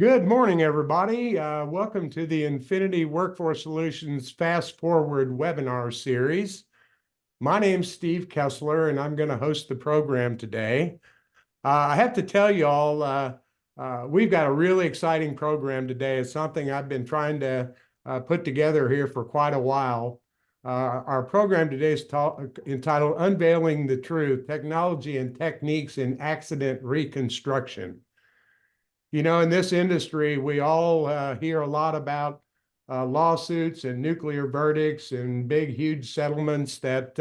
Good morning, everybody. Welcome to the Infinity Workforce Solutions Fast Forward webinar series. My name's Steve Kessler, and I'm going to host the program today. I have to tell you all, we've got a really exciting program today. It's something I've been trying to put together here for quite a while. Our program today is entitled Unveiling the Truth, Technology and Techniques in Accident Reconstruction. You know, in this industry, we all hear a lot about lawsuits and nuclear verdicts and big, huge settlements that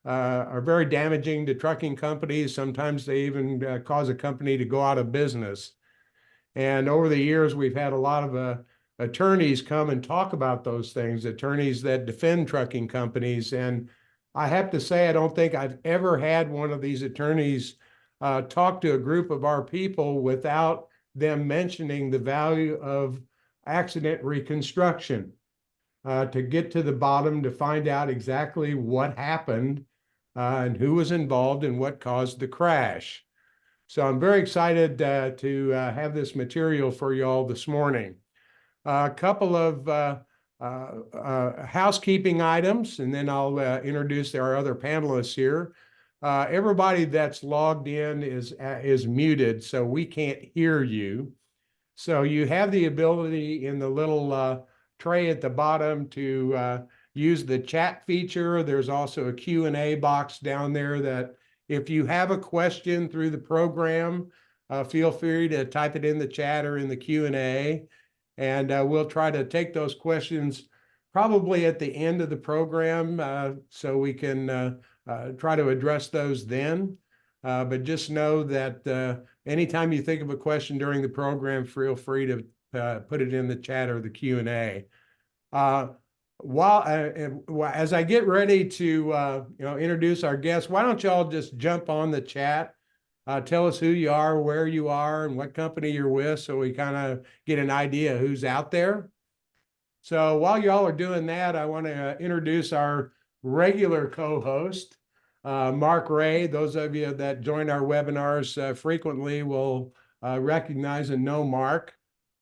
are very damaging to trucking companies. Sometimes they even cause a company to go out of business. And over the years, we've had a lot of attorneys come and talk about those things, attorneys that defend trucking companies. And I have to say, I don't think I've ever had one of these attorneys talk to a group of our people without them mentioning the value of accident reconstruction to get to the bottom, to find out exactly what happened and who was involved and what caused the crash. So I'm very excited to have this material for you all this morning. A couple of housekeeping items, and then I'll introduce our other panelists here. Everybody that's logged in is muted, so we can't hear you. So you have the ability in the little tray at the bottom to use the chat feature. There's also a Q&A box down there that if you have a question through the program, feel free to type it in the chat or in the Q&A, and we'll try to take those questions probably at the end of the program so we can try to address those then. But just know that anytime you think of a question during the program, feel free to put it in the chat or the Q&A. As I get ready to introduce our guests, why don't y'all just jump on the chat, tell us who you are, where you are, and what company you're with, so we kind of get an idea who's out there. So while y'all are doing that, I want to introduce our regular co-host, Mark Ray. Those of you that join our webinars frequently will recognize and know Mark.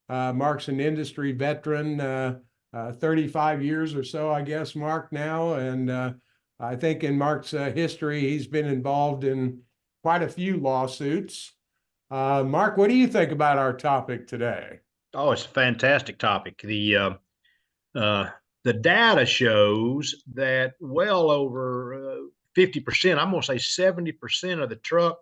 Mark's an industry veteran, 35 years or so, I guess, Mark, now. And I think in Mark's history, he's been involved in quite a few lawsuits. Mark, what do you think about our topic today? Oh, it's a fantastic topic. The data shows that well over 50%, I'm going to say 70% of the truck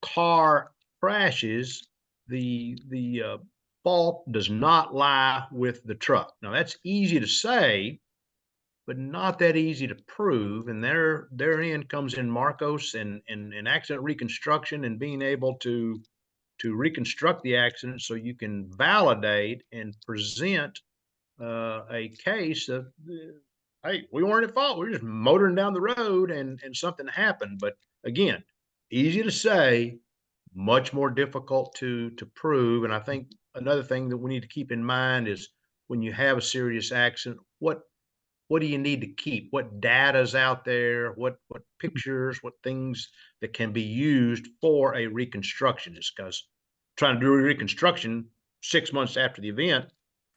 car crashes, the fault does not lie with the truck. Now, that's easy to say, but not that easy to prove. And therein comes in Marcos and accident reconstruction and being able to reconstruct the accident so you can validate and present a case of, hey, we weren't at fault. We were just motoring down the road and something happened. But again, easy to say, much more difficult to prove. And I think another thing that we need to keep in mind is when you have a serious accident, what do you need to keep? What data is out there? What pictures, what things that can be used for a reconstruction? Just because trying to do a reconstruction 6 months after the event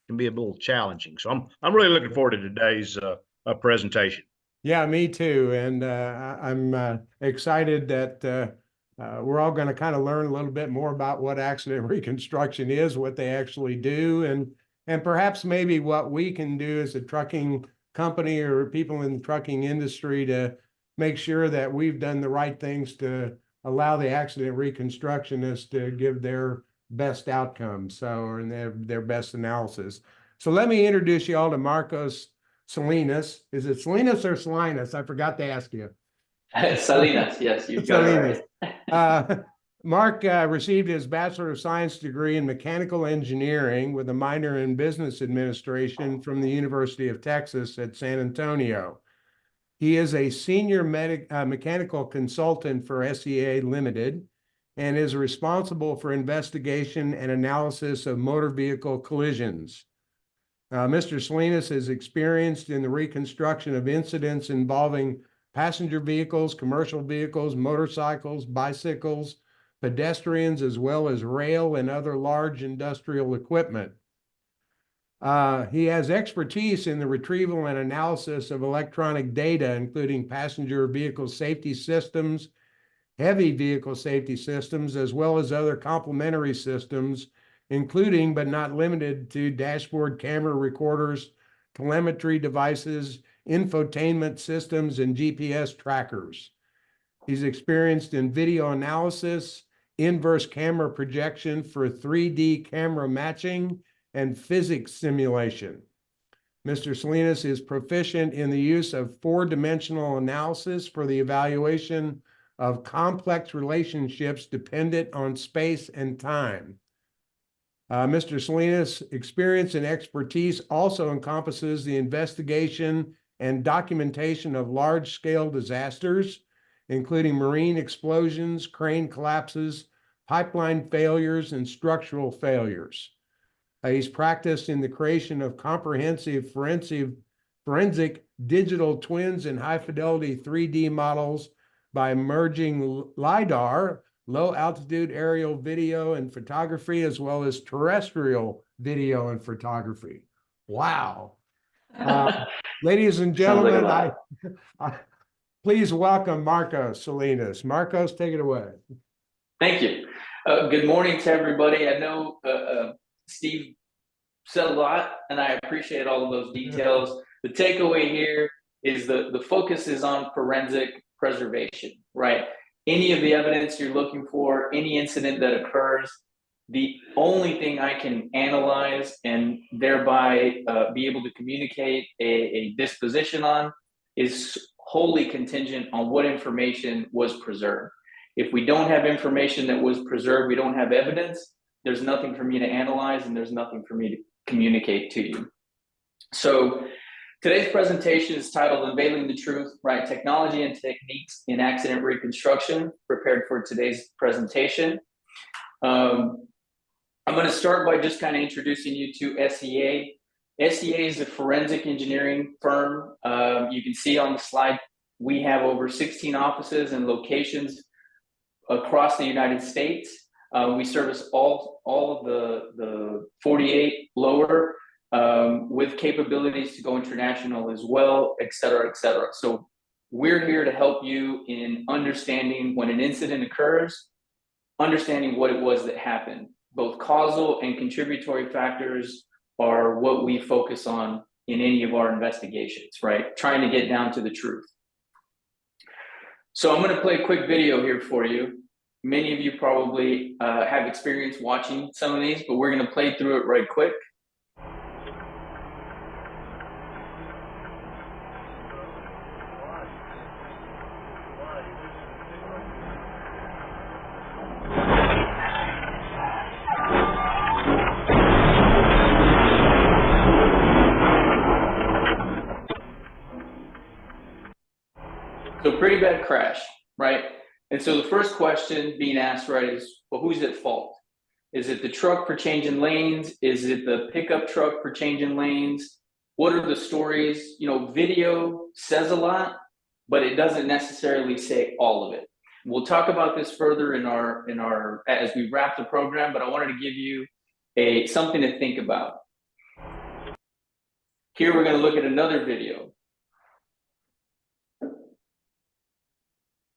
can be a little challenging. So I'm really looking forward to today's presentation. Yeah, me too. And I'm excited that we're all going to kind of learn a little bit more about what accident reconstruction is, what they actually do, and perhaps maybe what we can do as a trucking company or people in the trucking industry to make sure that we've done the right things to allow the accident reconstructionists to give their best outcomes, and their best analysis. So let me introduce you all to Marcos Salinas. Is it Salinas or Salinas? I forgot to ask you. Salinas, yes, you got it right. Mark received his Bachelor of Science degree in Mechanical Engineering with a minor in Business Administration from the University of Texas at San Antonio. He is a senior mechanical consultant for SEA Limited and is responsible for investigation and analysis of motor vehicle collisions. Mr. Salinas is experienced in the reconstruction of incidents involving passenger vehicles, commercial vehicles, motorcycles, bicycles, pedestrians, as well as rail and other large industrial equipment. He has expertise in the retrieval and analysis of electronic data, including passenger vehicle safety systems, heavy vehicle safety systems, as well as other complementary systems, including but not limited to dashboard camera recorders, telemetry devices, infotainment systems, and GPS trackers. He's experienced in video analysis, inverse camera projection for 3D camera matching, and physics simulation. Mr. Salinas is proficient in the use of four-dimensional analysis for the evaluation of complex relationships dependent on space and time. Mr. Salinas' experience and expertise also encompasses the investigation and documentation of large-scale disasters, including marine explosions, crane collapses, pipeline failures, and structural failures. He's practiced in the creation of comprehensive forensic digital twins and high-fidelity 3D models by merging LiDAR, low-altitude aerial video and photography, as well as terrestrial video and photography. Wow. Ladies and gentlemen, please welcome Marcos Salinas. Marcos, take it away. Thank you. Good morning to everybody. I know Steve said a lot, and I appreciate all of those details. The takeaway here is the focus is on forensic preservation, right? Any of the evidence you're looking for, any incident that occurs, the only thing I can analyze and thereby be able to communicate a disposition on is wholly contingent on what information was preserved. If we don't have information that was preserved, we don't have evidence, there's nothing for me to analyze and there's nothing for me to communicate to you. So today's presentation is titled Unveiling the Truth, right? Technology and Techniques in Accident Reconstruction, prepared for today's presentation. I'm going to start by just kind of introducing you to SEA. SEA is a forensic engineering firm. You can see on the slide, we have over 16 offices and locations across the United States. We service all of the 48 lower with capabilities to go international as well, et cetera, et cetera. So we're here to help you in understanding when an incident occurs, understanding what it was that happened. Both causal and contributory factors are what we focus on in any of our investigations, right? Trying to get down to the truth. So I'm going to play a quick video here for you. Many of you probably have experience watching some of these, but we're going to play through it right quick. So pretty bad crash, right? And so the first question being asked, right, is, well, who's at fault? Is it the truck for changing lanes? Is it the pickup truck for changing lanes? What are the stories? You know, video says a lot, but it doesn't necessarily say all of it. We'll talk about this further in our as we wrap the program, but I wanted to give you something to think about. Here we're going to look at another video.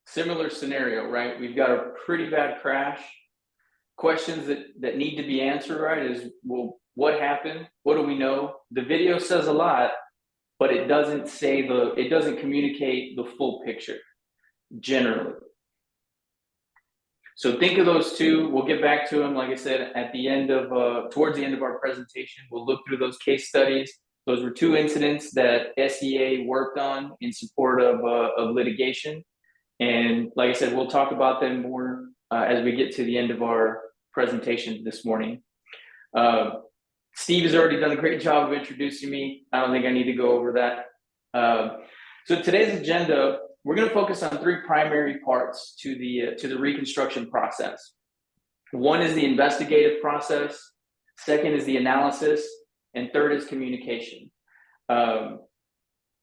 Similar scenario, right? We've got a pretty bad crash. Questions that need to be answered, right, is, well, what happened? What do we know? The video says a lot, but it doesn't say it doesn't communicate the full picture, generally. So think of those two. We'll get back to them, like I said, at the end of, towards the end of our presentation. We'll look through those case studies. Those were two incidents that SEA worked on in support of litigation. And like I said, we'll talk about them more as we get to the end of our presentation this morning. Steve has already done a great job of introducing me. I don't think I need to go over that. So today's agenda, we're going to focus on three primary parts to the reconstruction process. One is the investigative process. Second is the analysis. And third is communication.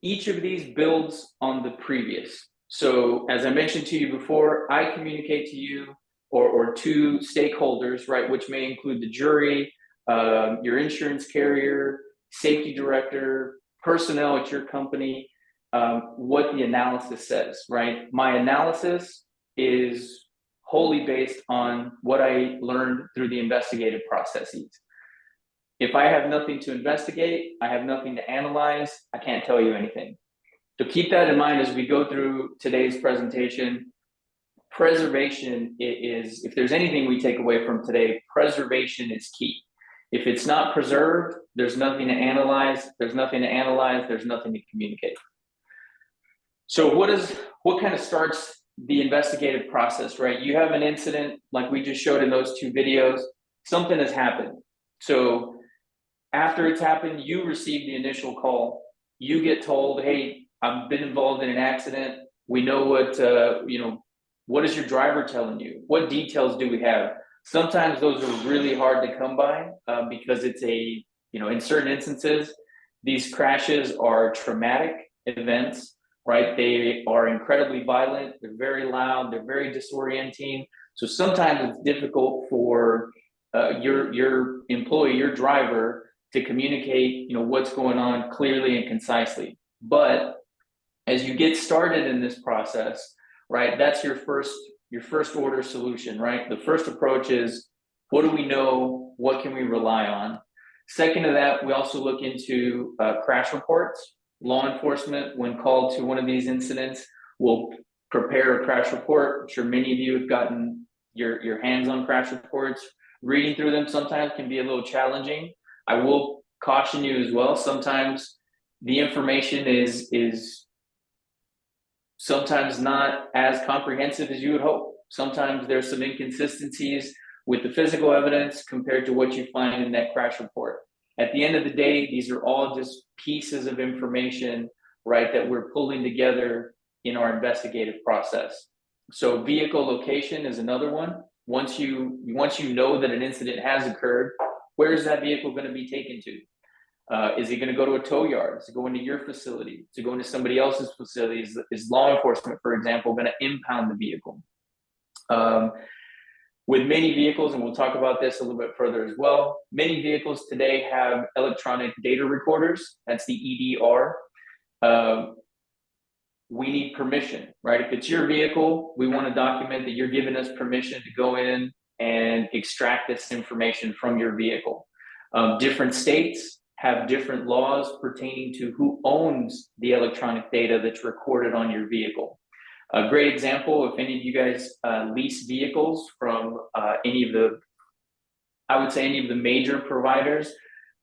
Each of these builds on the previous. So as I mentioned to you before, I communicate to you or two stakeholders, right, which may include the jury, your insurance carrier, safety director, personnel at your company, what the analysis says, right? My analysis is wholly based on what I learned through the investigative processes. If I have nothing to investigate, I have nothing to analyze, I can't tell you anything. So keep that in mind as we go through today's presentation. Preservation is, if there's anything we take away from today, preservation is key. If it's not preserved, there's nothing to analyze, there's nothing to communicate. So what kind of starts the investigative process, right? You have an incident like we just showed in those two videos, something has happened. So after it's happened, you receive the initial call, you get told, hey, I've been involved in an accident. We know what, what is your driver telling you? What details do we have? Sometimes those are really hard to come by because it's in certain instances, these crashes are traumatic events, right? They are incredibly violent. They're very loud. They're very disorienting. So sometimes it's difficult for your employee, your driver, to communicate, what's going on clearly and concisely. But as you get started in this process, right, that's your first order solution, right? The first approach is, what do we know? What can we rely on? Second to that, we also look into crash reports. Law enforcement, when called to one of these incidents, will prepare a crash report. I'm sure many of you have gotten your hands on crash reports. Reading through them sometimes can be a little challenging. I will caution you as well. Sometimes the information is sometimes not as comprehensive as you would hope. Sometimes there's some inconsistencies with the physical evidence compared to what you find in that crash report. At the end of the day, these are all just pieces of information, right, that we're pulling together in our investigative process. So vehicle location is another one. Once you know that an incident has occurred, where is that vehicle going to be taken to? Is it going to go to a tow yard? Is it going to your facility? Is it going to somebody else's facility? Is law enforcement, for example, going to impound the vehicle? With many vehicles, and we'll talk about this a little bit further as well, many vehicles today have electronic data recorders. That's the EDR. We need permission, right? If it's your vehicle, we want to document that you're giving us permission to go in and extract this information from your vehicle. Different states have different laws pertaining to who owns the electronic data that's recorded on your vehicle. A great example, if any of you guys lease vehicles from any of the major providers,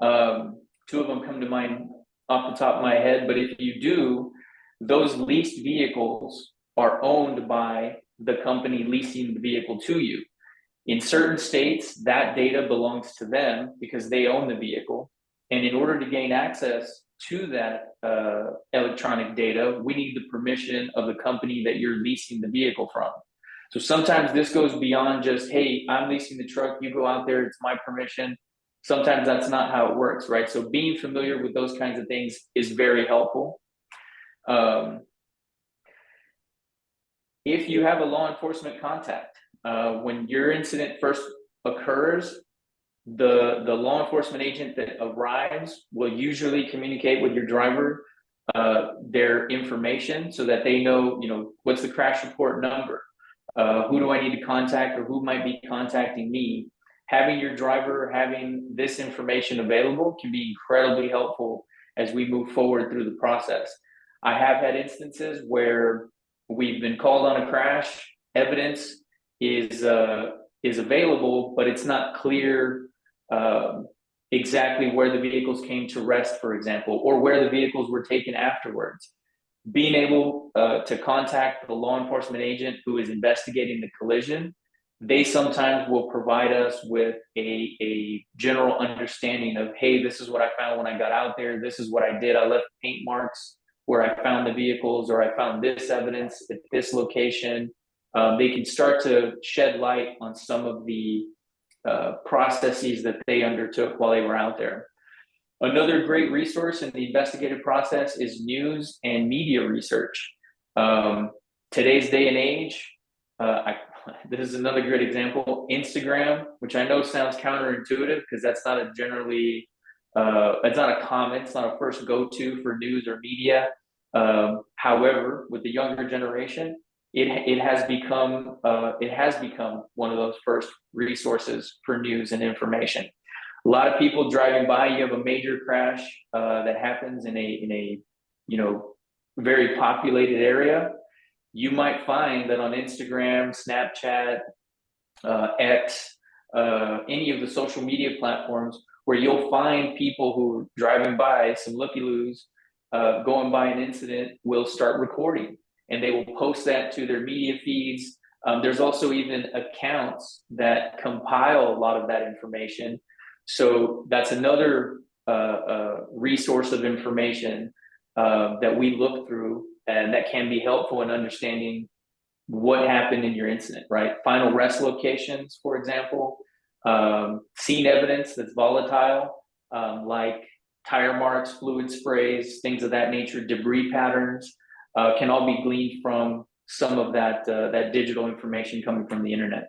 two of them come to mind off the top of my head, but if you do, those leased vehicles are owned by the company leasing the vehicle to you. In certain states, that data belongs to them because they own the vehicle. And in order to gain access to that electronic data, we need the permission of the company that you're leasing the vehicle from. So sometimes this goes beyond just, hey, I'm leasing the truck, you go out there, it's my permission. Sometimes that's not how it works, right? So being familiar with those kinds of things is very helpful. If you have a law enforcement contact, when your incident first occurs, the law enforcement agent that arrives will usually communicate with your driver their information so that they know, what's the crash report number, who do I need to contact or who might be contacting me. Having your driver having this information available can be incredibly helpful as we move forward through the process. I have had instances where we've been called on a crash, evidence is available, but it's not clear exactly where the vehicles came to rest, for example, or where the vehicles were taken afterwards. Being able to contact the law enforcement agent who is investigating the collision, they sometimes will provide us with a general understanding of, hey, this is what I found when I got out there. This is what I did. I left paint marks where I found the vehicles, or I found this evidence at this location. They can start to shed light on some of the processes that they undertook while they were out there. Another great resource in the investigative process is news and media research. Today's day and age, this is another great example. Instagram, which I know sounds counterintuitive because that's not a generally, it's not a common, it's not a first go-to for news or media. However, with the younger generation, it has become one of those first resources for news and information. A lot of people driving by, you have a major crash that happens in a very populated area. You might find that on Instagram, Snapchat, X, any of the social media platforms, where you'll find people who are driving by, some looky-loos, going by an incident, will start recording, and they will post that to their media feeds. There's also even accounts that compile a lot of that information. So that's another resource of information that we look through, and that can be helpful in understanding what happened in your incident, right? Final rest locations, for example, scene evidence that's volatile, like tire marks, fluid sprays, things of that nature, debris patterns, can all be gleaned from some of that digital information coming from the internet.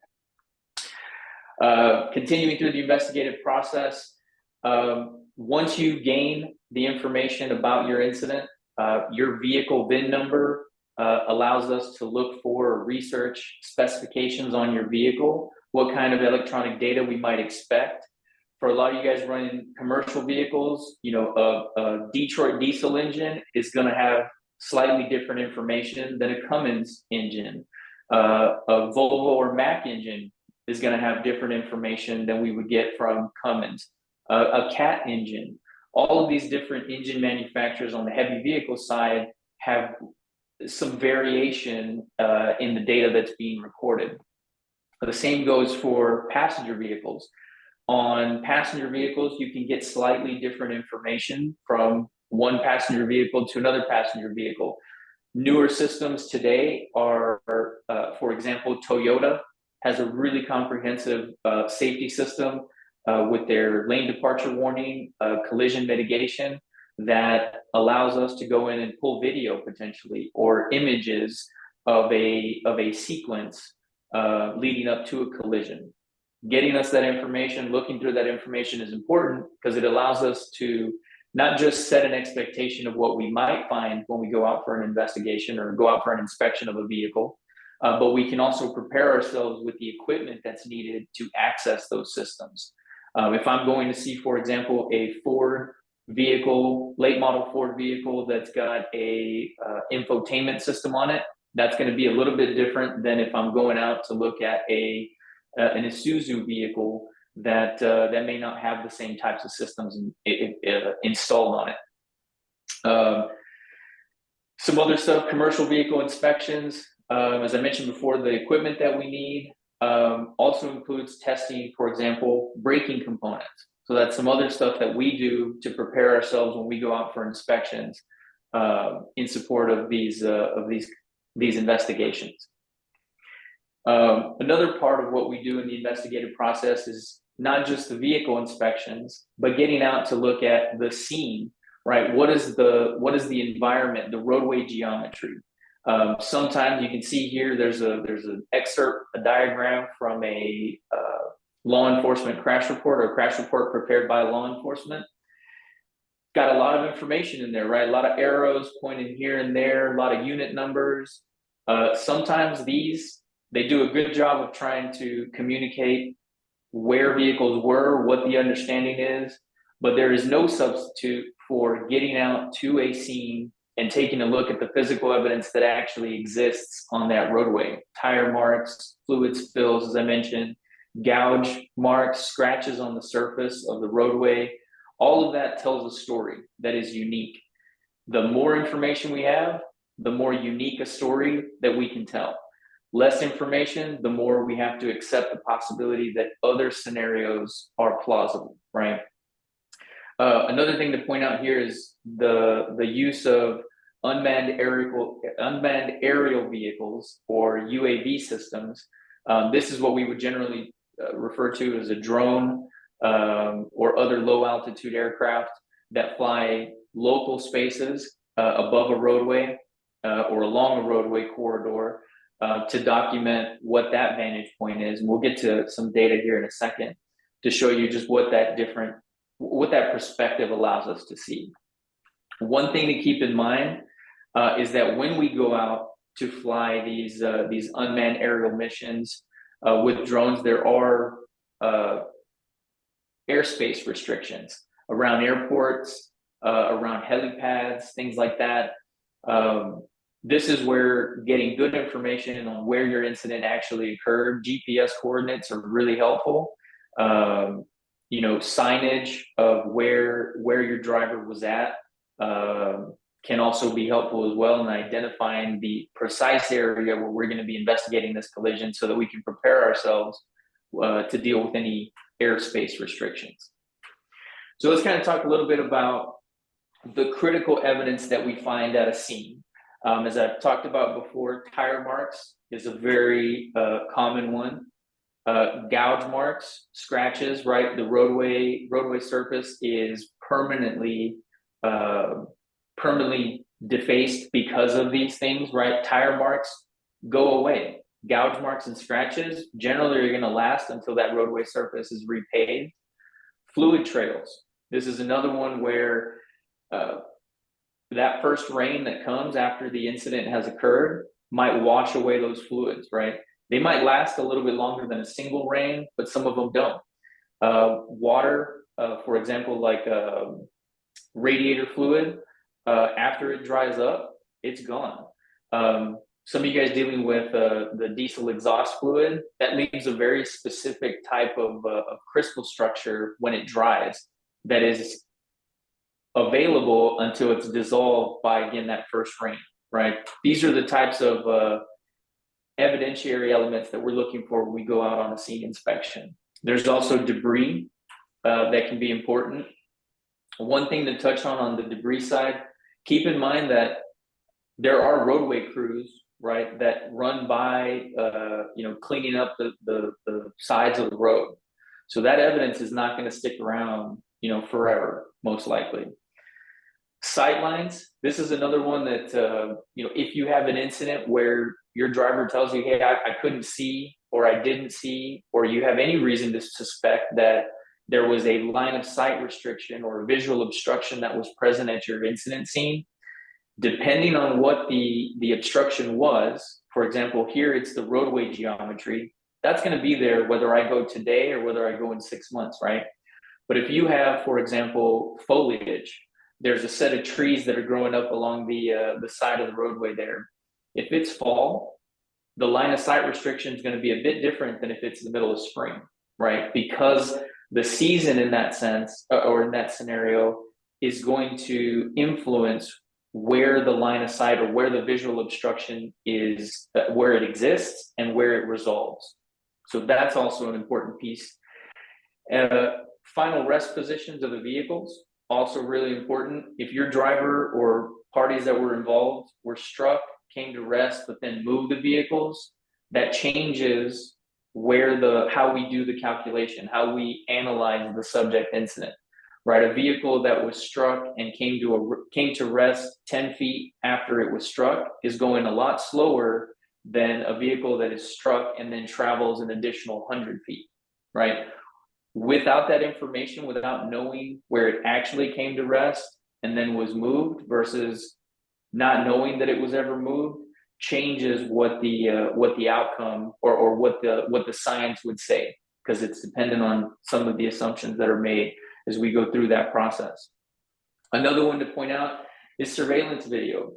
Continuing through the investigative process, once you gain the information about your incident, your vehicle VIN number allows us to look for research specifications on your vehicle, what kind of electronic data we might expect. For a lot of you guys running commercial vehicles, a Detroit diesel engine is going to have slightly different information than a Cummins engine. A Volvo or Mack engine is going to have different information than we would get from Cummins. A Cat engine. All of these different engine manufacturers on the heavy vehicle side have some variation in the data that's being recorded. The same goes for passenger vehicles. On passenger vehicles, you can get slightly different information from one passenger vehicle to another passenger vehicle. Newer systems today are, for example, Toyota has a really comprehensive safety system with their lane departure warning, collision mitigation, that allows us to go in and pull video potentially, or images of a sequence leading up to a collision. Getting us that information, looking through that information is important because it allows us to not just set an expectation of what we might find when we go out for an investigation or go out for an inspection of a vehicle, but we can also prepare ourselves with the equipment that's needed to access those systems. If I'm going to see, for example, a Ford vehicle, late model Ford vehicle that's got a infotainment system on it, that's going to be a little bit different than if I'm going out to look at an Isuzu vehicle that may not have the same types of systems installed on it. Some other stuff, commercial vehicle inspections. As I mentioned before, the equipment that we need also includes testing, for example, braking components. So that's some other stuff that we do to prepare ourselves when we go out for inspections in support of these investigations. Another part of what we do in the investigative process is not just the vehicle inspections, but getting out to look at the scene, right? What is the environment, the roadway geometry? Sometimes you can see here, there's an excerpt, a diagram from a law enforcement crash report, or a crash report prepared by law enforcement. Got a lot of information in there, right? A lot of arrows pointing here and there, a lot of unit numbers. Sometimes they do a good job of trying to communicate where vehicles were, what the understanding is, but there is no substitute for getting out to a scene and taking a look at the physical evidence that actually exists on that roadway. Tire marks, fluid spills, as I mentioned, gouge marks, scratches on the surface of the roadway. All of that tells a story that is unique. The more information we have, the more unique a story that we can tell. Less information, the more we have to accept the possibility that other scenarios are plausible, right? Another thing to point out here is the use of unmanned aerial vehicles, or UAV systems. This is what we would generally refer to as a drone or other low altitude aircraft that fly local spaces above a roadway or along a roadway corridor to document what that vantage point is. And we'll get to some data here in a second to show you just what that perspective allows us to see. One thing to keep in mind is that when we go out to fly these unmanned aerial missions with drones, there are airspace restrictions around airports, around helipads, things like that. This is where getting good information on where your incident actually occurred, GPS coordinates are really helpful. Signage of where your driver was at can also be helpful as well in identifying the precise area where we're going to be investigating this collision so that we can prepare ourselves to deal with any airspace restrictions. So let's kind of talk a little bit about the critical evidence that we find at a scene. As I've talked about before, tire marks is a very common one. Gouge marks, scratches, right? The roadway surface is permanently defaced because of these things, right? Tire marks go away. Gouge marks and scratches generally are going to last until that roadway surface is repaved. Fluid trails. This is another one where that first rain that comes after the incident has occurred might wash away those fluids, right? They might last a little bit longer than a single rain, but some of them don't. Water, for example, like radiator fluid, after it dries up, it's gone. Some of you guys dealing with the diesel exhaust fluid, that leaves a very specific type of crystal structure when it dries that is available until it's dissolved by, again, that first rain, right? These are the types of evidentiary elements that we're looking for when we go out on a scene inspection. There's also debris that can be important. One thing to touch on the debris side, keep in mind that there are roadway crews, right, that run by, cleaning up the sides of the road. So that evidence is not going to stick around, forever, most likely. Sightlines, this is another one that, if you have an incident where your driver tells you, hey, I couldn't see, or I didn't see, or you have any reason to suspect that there was a line of sight restriction or a visual obstruction that was present at your incident scene, depending on what the obstruction was, for example, here it's the roadway geometry, that's going to be there whether I go today or whether I go in 6 months, right? But if you have, for example, foliage, there's a set of trees that are growing up along the side of the roadway there. If it's fall, the line of sight restriction is going to be a bit different than if it's the middle of spring, right? Because the season in that sense, or in that scenario, is going to influence where the line of sight or where the visual obstruction is, where it exists and where it resolves. So that's also an important piece. Final rest positions of the vehicles, also really important. If your driver or parties that were involved were struck, came to rest, but then moved the vehicles, that changes how we do the calculation, how we analyze the subject incident, right? A vehicle that was struck and came to rest 10 feet after it was struck is going a lot slower than a vehicle that is struck and then travels an additional 100 feet, right? Without that information, without knowing where it actually came to rest and then was moved versus not knowing that it was ever moved, changes what the outcome or what the science would say, because it's dependent on some of the assumptions that are made as we go through that process. Another one to point out is surveillance video.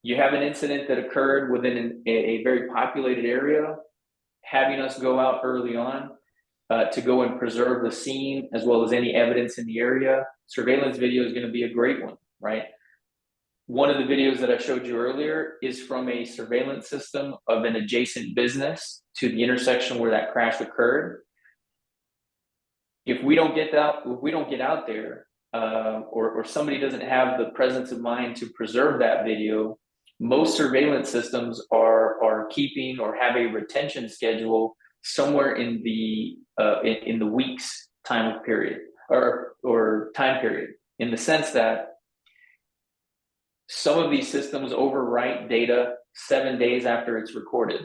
You have an incident that occurred within a very populated area, having us go out early on to go and preserve the scene as well as any evidence in the area. Surveillance video is going to be a great one, right? One of the videos that I showed you earlier is from a surveillance system of an adjacent business to the intersection where that crash occurred. If we don't get out there, or somebody doesn't have the presence of mind to preserve that video, most surveillance systems are keeping or have a retention schedule somewhere in the weeks time period or time period, in the sense that some of these systems overwrite data 7 days after it's recorded.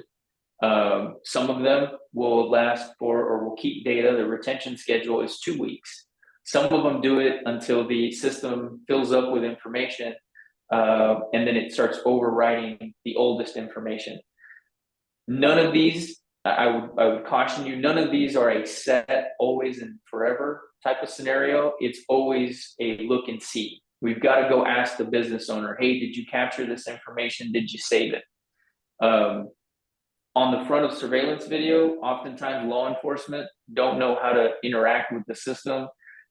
Some of them will last for, or will keep data. The retention schedule is 2 weeks. Some of them do it until the system fills up with information, and then it starts overwriting the oldest information. None of these, I would caution you, none of these are a set, always and forever type of scenario. It's always a look and see. We've got to go ask the business owner, hey, did you capture this information? Did you save it? On the front of surveillance video, oftentimes law enforcement don't know how to interact with the system.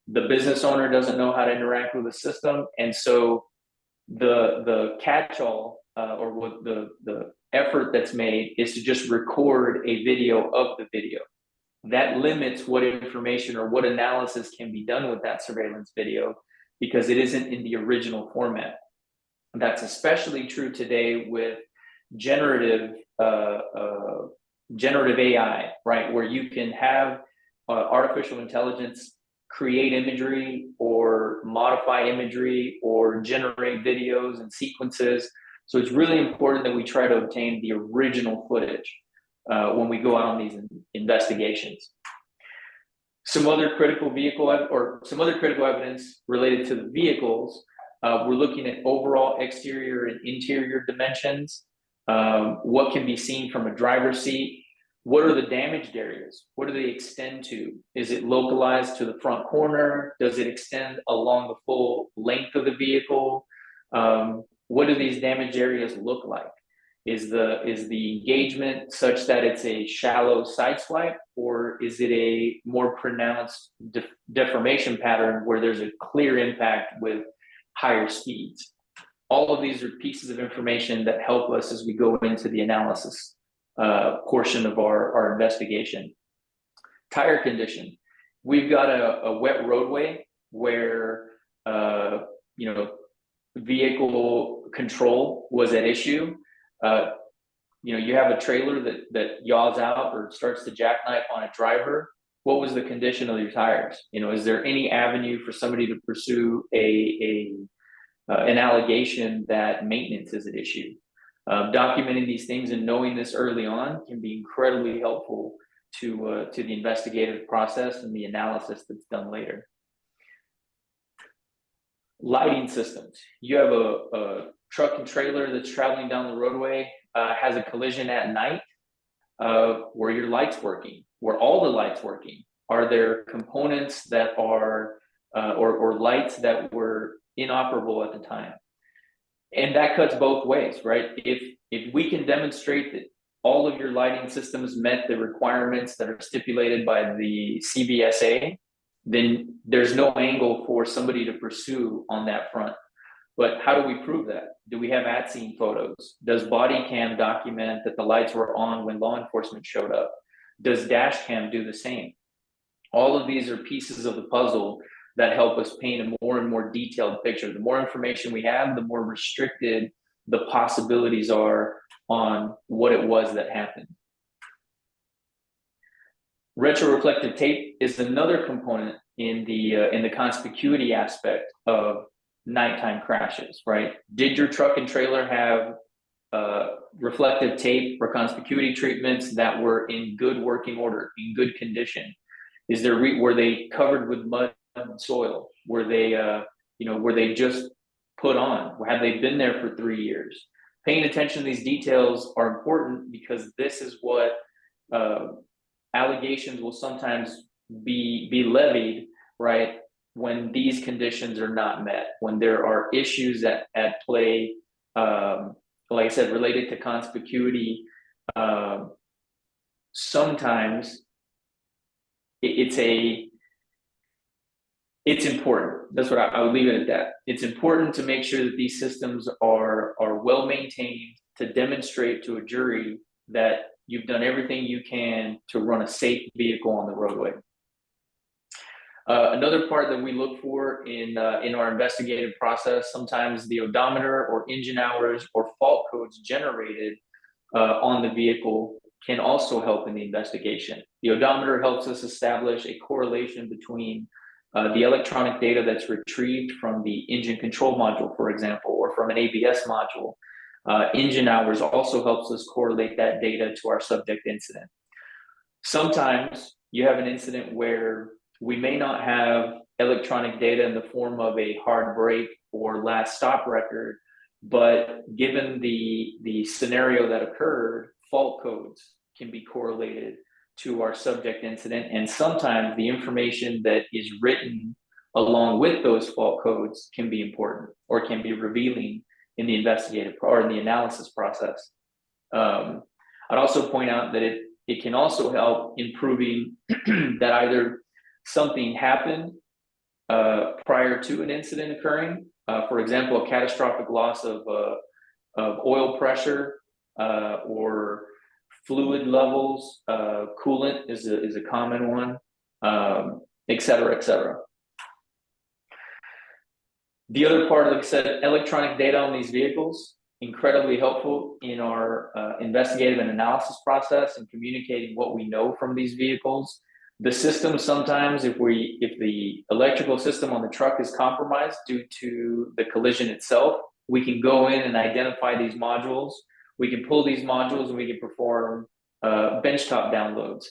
The business owner doesn't know how to interact with the system. And so the catch-all or what the effort that's made is to just record a video of the video. That limits what information or what analysis can be done with that surveillance video because it isn't in the original format. That's especially true today with generative AI, right? Where you can have artificial intelligence create imagery or modify imagery or generate videos and sequences. So it's really important that we try to obtain the original footage when we go out on these investigations. Some other critical evidence related to the vehicles. We're looking at overall exterior and interior dimensions. What can be seen from a driver's seat? What are the damaged areas? What do they extend to? Is it localized to the front corner? Does it extend along the full length of the vehicle? What do these damaged areas look like? Is the engagement such that it's a shallow side swipe, or is it a more pronounced deformation pattern where there's a clear impact with higher speeds? All of these are pieces of information that help us as we go into the analysis portion of our investigation. Tire condition. We've got a wet roadway where vehicle control was at issue. You have a trailer that yaws out or starts to jackknife on a driver. What was the condition of your tires? Is there any avenue for somebody to pursue an allegation that maintenance is at issue? Documenting these things and knowing this early on can be incredibly helpful to the investigative process and the analysis that's done later. Lighting systems. You have a truck and trailer that's traveling down the roadway, has a collision at night. Were your lights working? Were all the lights working? Are there components that are or lights that were inoperable at the time? And that cuts both ways, right? If we can demonstrate that all of your lighting systems met the requirements that are stipulated by the CBSA, then there's no angle for somebody to pursue on that front. But how do we prove that? Do we have at-scene photos? Does body cam document that the lights were on when law enforcement showed up? Does dash cam do the same? All of these are pieces of the puzzle that help us paint a more and more detailed picture. The more information we have, the more restricted the possibilities are on what it was that happened. Retroreflective tape is another component in the conspicuity aspect of nighttime crashes, right? Did your truck and trailer have reflective tape or conspicuity treatments that were in good working order, in good condition? Were they covered with mud and soil? Were they just put on? Have they been there for 3 years? Paying attention to these details are important because this is what allegations will sometimes be levied, right? When these conditions are not met, when there are issues at play, like I said, related to conspicuity, sometimes it's important. That's what I would leave it at that. It's important to make sure that these systems are well maintained, to demonstrate to a jury that you've done everything you can to run a safe vehicle on the roadway. Another part that we look for in our investigative process, sometimes the odometer or engine hours or fault codes generated on the vehicle can also help in the investigation. The odometer helps us establish a correlation between the electronic data that's retrieved from the engine control module, for example, or from an ABS module. Engine hours also helps us correlate that data to our subject incident. Sometimes you have an incident where we may not have electronic data in the form of a hard brake or last stop record, but given the scenario that occurred, fault codes can be correlated to our subject incident. And sometimes the information that is written along with those fault codes can be important or can be revealing in the investigative or in the analysis process. I'd also point out that it can also help improving that either something happened prior to an incident occurring. For example, a catastrophic loss of oil pressure or fluid levels, coolant is a common one, et cetera, et cetera. The other part, like I said, electronic data on these vehicles, incredibly helpful in our investigative and analysis process and communicating what we know from these vehicles. The system sometimes, if the electrical system on the truck is compromised due to the collision itself, we can go in and identify these modules. We can pull these modules and we can perform benchtop downloads.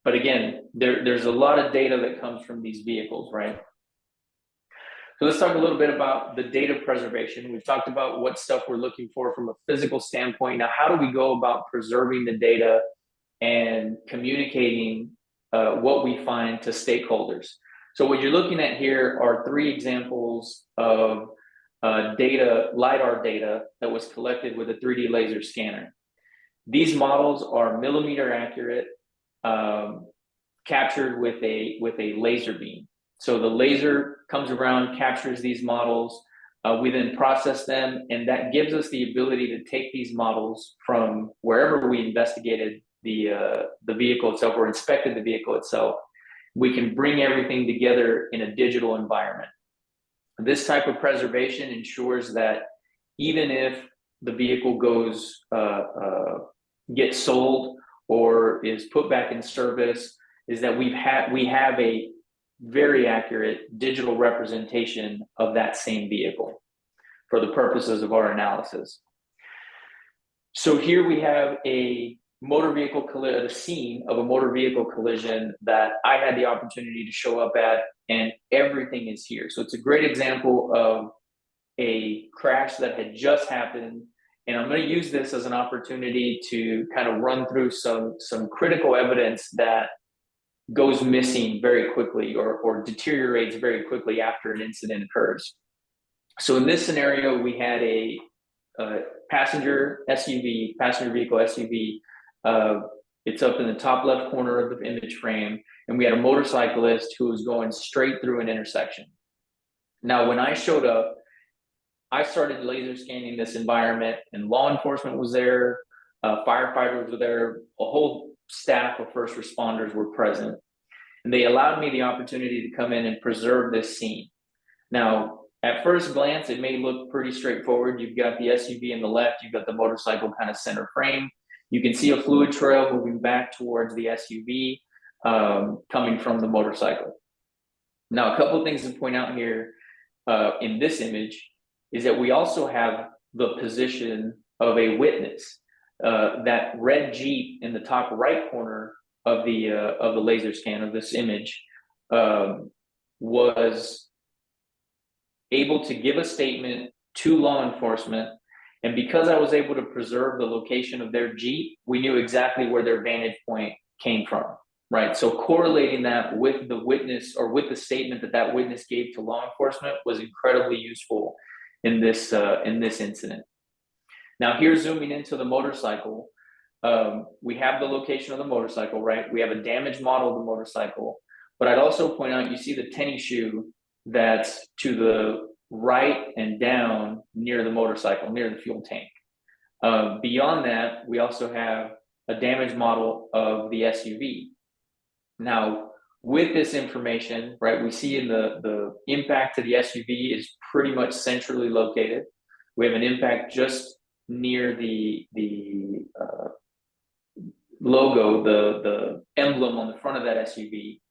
But again, there's a lot of data that comes from these vehicles, right? So let's talk a little bit about the data preservation. We've talked about what stuff we're looking for from a physical standpoint. Now, how do we go about preserving the data and communicating what we find to stakeholders? So what you're looking at here are 3 examples of data, LiDAR data that was collected with a 3D laser scanner. These models are millimeter accurate, captured with a laser beam. So the laser comes around, captures these models. We then process them, and that gives us the ability to take these models from wherever we investigated the vehicle itself or inspected the vehicle itself. We can bring everything together in a digital environment. This type of preservation ensures that even if the vehicle gets sold or is put back in service, is that we have a very accurate digital representation of that same vehicle for the purposes of our analysis. So here we have a motor vehicle collision, the scene of a motor vehicle collision that I had the opportunity to show up at, and everything is here. So it's a great example of a crash that had just happened. And I'm going to use this as an opportunity to kind of run through some critical evidence that goes missing very quickly or deteriorates very quickly after an incident occurs. So in this scenario, we had a passenger vehicle SUV. It's up in the top left corner of the image frame, and we had a motorcyclist who was going straight through an intersection. Now, when I showed up, I started laser scanning this environment, and law enforcement was there, firefighters were there, a whole staff of first responders were present, and they allowed me the opportunity to come in and preserve this scene. Now, at first glance, it may look pretty straightforward. You've got the SUV in the left, you've got the motorcycle kind of center frame. You can see a fluid trail moving back towards the SUV, coming from the motorcycle. Now, a couple of things to point out here in this image is that we also have the position of a witness. That red Jeep in the top right corner of the laser scan of this image was able to give a statement to law enforcement. And because I was able to preserve the location of their Jeep, we knew exactly where their vantage point came from, right? So correlating that with the witness or with the statement that witness gave to law enforcement was incredibly useful in this incident. Now here, zooming into the motorcycle, we have the location of the motorcycle, right? We have a damaged model of the motorcycle, but I'd also point out, you see the tennis shoe that's to the right and down near the motorcycle, near the fuel tank. Beyond that, we also have a damaged model of the SUV. Now, with this information, right, we see in the impact to the SUV is pretty much centrally located. We have an impact just near the logo, the emblem on the front of that SUV.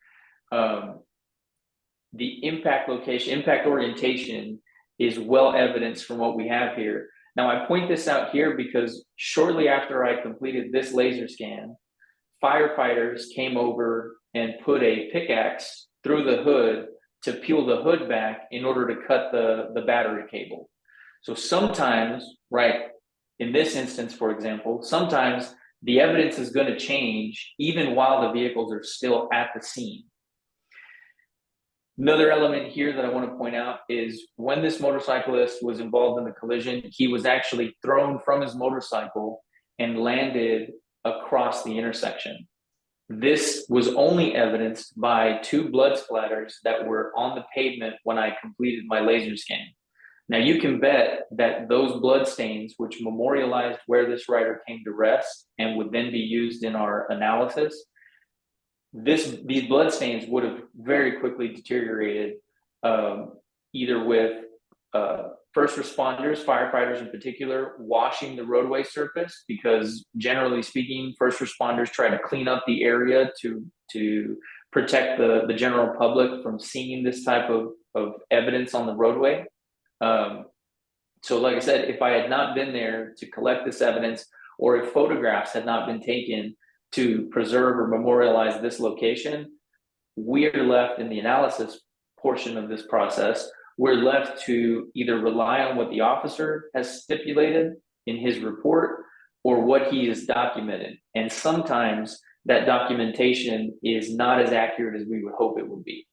The impact location, impact orientation is well evidenced from what we have here. Now, I point this out here because shortly after I completed this laser scan, firefighters came over and put a pickaxe through the hood to peel the hood back in order to cut the battery cable. So sometimes, right, in this instance, for example, sometimes the evidence is going to change even while the vehicles are still at the scene. Another element here that I want to point out is when this motorcyclist was involved in the collision, he was actually thrown from his motorcycle and landed across the intersection. This was only evidenced by 2 blood splatters that were on the pavement when I completed my laser scan. Now you can bet that those blood stains, which memorialized where this rider came to rest and would then be used in our analysis, these blood stains would have very quickly deteriorated, either with first responders, firefighters in particular, washing the roadway surface, because generally speaking, first responders try to clean up the area to protect the general public from seeing this type of evidence on the roadway. So like I said, if I had not been there to collect this evidence, or if photographs had not been taken to preserve or memorialize this location, we are left in the analysis portion of this process. We're left to either rely on what the officer has stipulated in his report or what he has documented. And sometimes that documentation is not as accurate as we would hope it would be.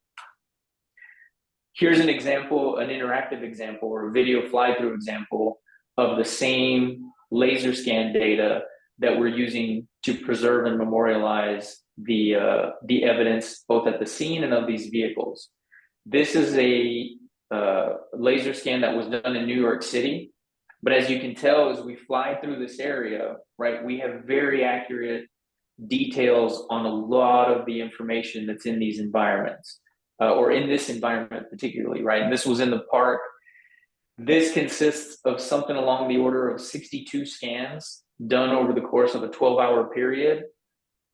Here's an example, an interactive example, or a video fly-through example of the same laser scan data that we're using to preserve and memorialize the evidence both at the scene and of these vehicles. This is a laser scan that was done in New York City, but as you can tell, as we fly through this area, right, we have very accurate details on a lot of the information that's in these environments, or in this environment particularly, right? And this was in the park. This consists of something along the order of 62 scans done over the course of a 12-hour period,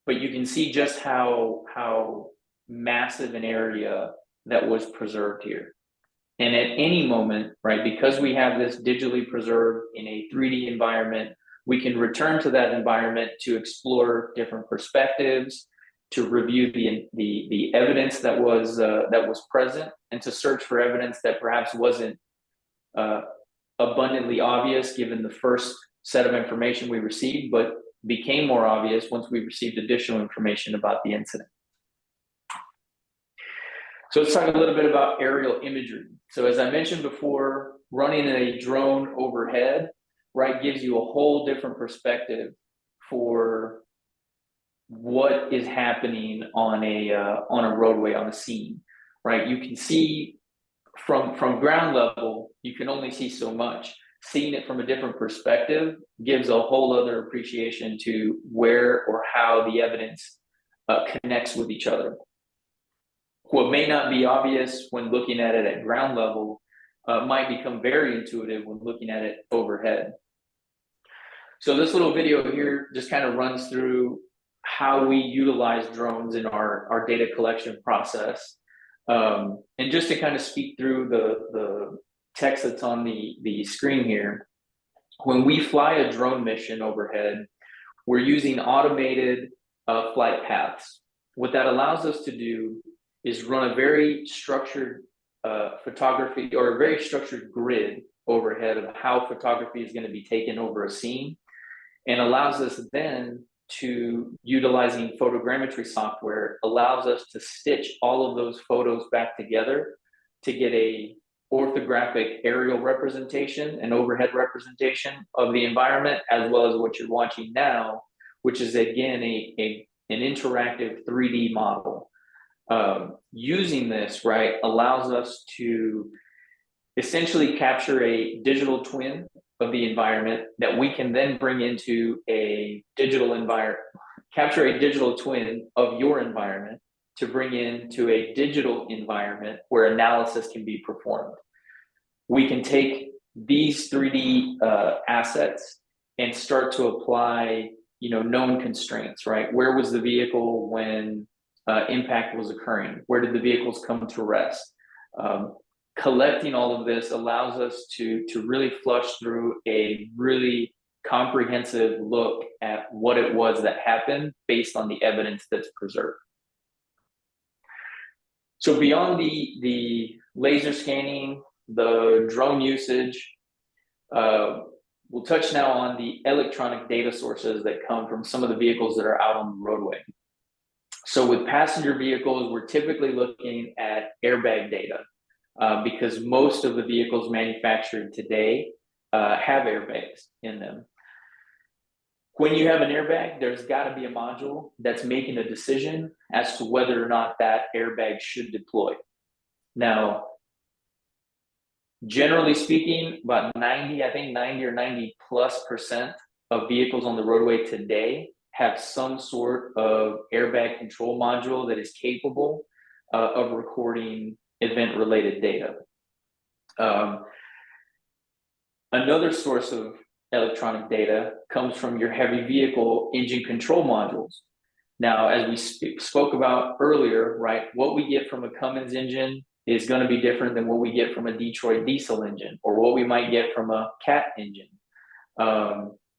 but you can see just how massive an area that was preserved here. And at any moment, right, because we have this digitally preserved in a 3D environment, we can return to that environment to explore different perspectives, to review the evidence that was present, and to search for evidence that perhaps wasn't abundantly obvious given the first set of information we received, but became more obvious once we received additional information about the incident. So let's talk a little bit about aerial imagery. So as I mentioned before, running a drone overhead, right, gives you a whole different perspective for what is happening on a roadway, on a scene, right? You can see from ground level, you can only see so much. Seeing it from a different perspective gives a whole other appreciation to where or how the evidence connects with each other. What may not be obvious when looking at it at ground level might become very intuitive when looking at it overhead. So this little video here just kind of runs through how we utilize drones in our data collection process. And just to kind of speak through the text that's on the screen here, when we fly a drone mission overhead, we're using automated flight paths. What that allows us to do is run a very structured photography, or a very structured grid overhead of how photography is going to be taken over a scene, and allows us then to, utilizing photogrammetry software, allows us to stitch all of those photos back together to get a orthographic aerial representation and overhead representation of the environment, as well as what you're watching now, which is again an interactive 3D model. Using this, right, allows us to essentially capture a digital twin of the environment that we can then bring into a digital environment, capture a digital twin of your environment to bring into a digital environment where analysis can be performed. We can take these 3D assets and start to apply, known constraints, right? Where was the vehicle when impact was occurring? Where did the vehicles come to rest? collecting all of this allows us to really flush through a really comprehensive look at what it was that happened based on the evidence that's preserved. So beyond the laser scanning, the drone usage, we'll touch now on the electronic data sources that come from some of the vehicles that are out on the roadway. So with passenger vehicles, we're typically looking at airbag data because most of the vehicles manufactured today have airbags in them. When you have an airbag, there's got to be a module that's making a decision as to whether or not that airbag should deploy. Now, generally speaking, about 90 or 90+% of vehicles on the roadway today have some sort of airbag control module that is capable of recording event-related data. Another source of electronic data comes from your heavy vehicle engine control modules. Now, as we spoke about earlier, right, what we get from a Cummins engine is going to be different than what we get from a Detroit diesel engine or what we might get from a CAT engine.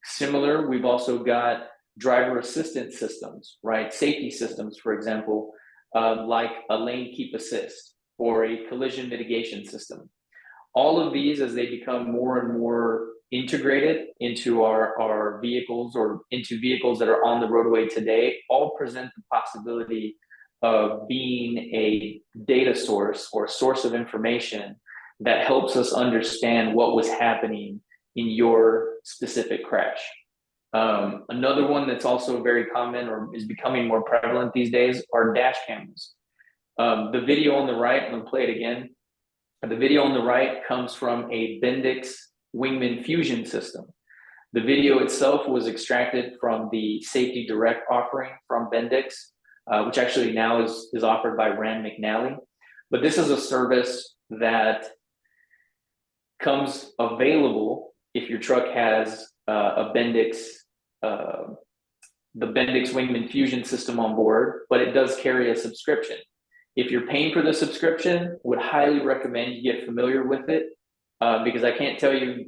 Similar, we've also got driver assistance systems, right? Safety systems, for example, like a lane keep assist or a collision mitigation system. All of these, as they become more and more integrated into our vehicles or into vehicles that are on the roadway today, all present the possibility of being a data source or source of information that helps us understand what was happening in your specific crash. Another one that's also very common or is becoming more prevalent these days are dash cams. The video on the right, I'm going to play it again. The video on the right comes from a Bendix Wingman Fusion system. The video itself was extracted from the Safety Direct offering from Bendix, which actually now is offered by Rand McNally. But this is a service that comes available if your truck has a Bendix, the Bendix Wingman Fusion system on board, but it does carry a subscription. If you're paying for the subscription, would highly recommend you get familiar with it because I can't tell you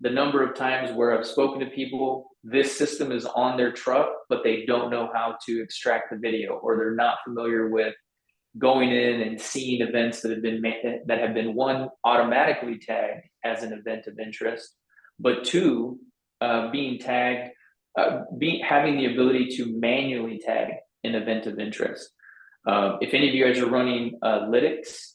the number of times where I've spoken to people, this system is on their truck, but they don't know how to extract the video, or they're not familiar with going in and seeing events that have been one, automatically tagged as an event of interest, but two, being tagged, having the ability to manually tag an event of interest. If any of you guys are running Lytx,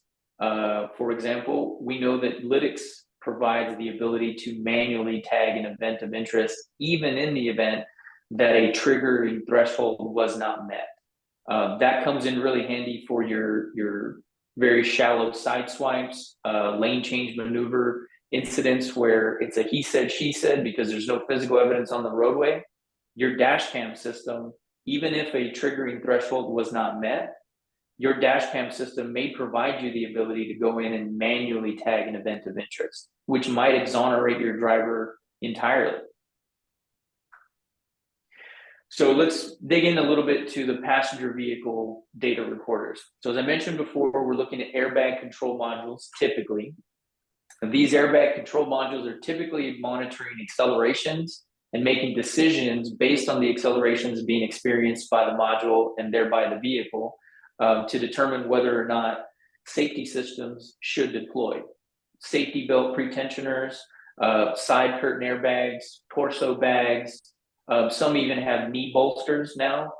for example, we know that Lytx provides the ability to manually tag an event of interest, even in the event that a triggering threshold was not met. That comes in really handy for your very shallow side swipes, lane change maneuver incidents where it's a he said, she said, because there's no physical evidence on the roadway. Your dash cam system, even if a triggering threshold was not met, your dash cam system may provide you the ability to go in and manually tag an event of interest, which might exonerate your driver entirely. So let's dig in a little bit to the passenger vehicle data recorders. So as I mentioned before, we're looking at airbag control modules typically. These airbag control modules are typically monitoring accelerations and making decisions based on the accelerations being experienced by the module and thereby the vehicle to determine whether or not safety systems should deploy. Safety belt pretensioners, side curtain airbags, torso bags, some even have knee bolsters now,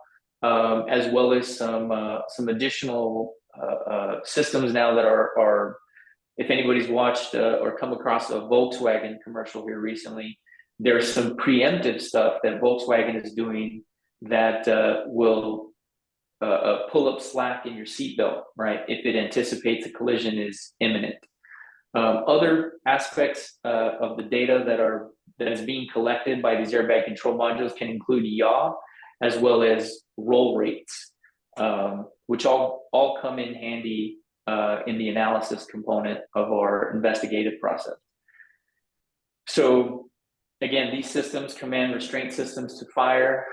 as well as some additional systems now that are, if anybody's watched or come across a Volkswagen commercial here recently, there's some preemptive stuff that Volkswagen is doing that will pull up slack in your seatbelt, right, if it anticipates a collision is imminent. Other aspects of the data that is being collected by these airbag control modules can include yaw, as well as roll rates, which all come in handy in the analysis component of our investigative process. So again, these systems, command restraint systems to fire.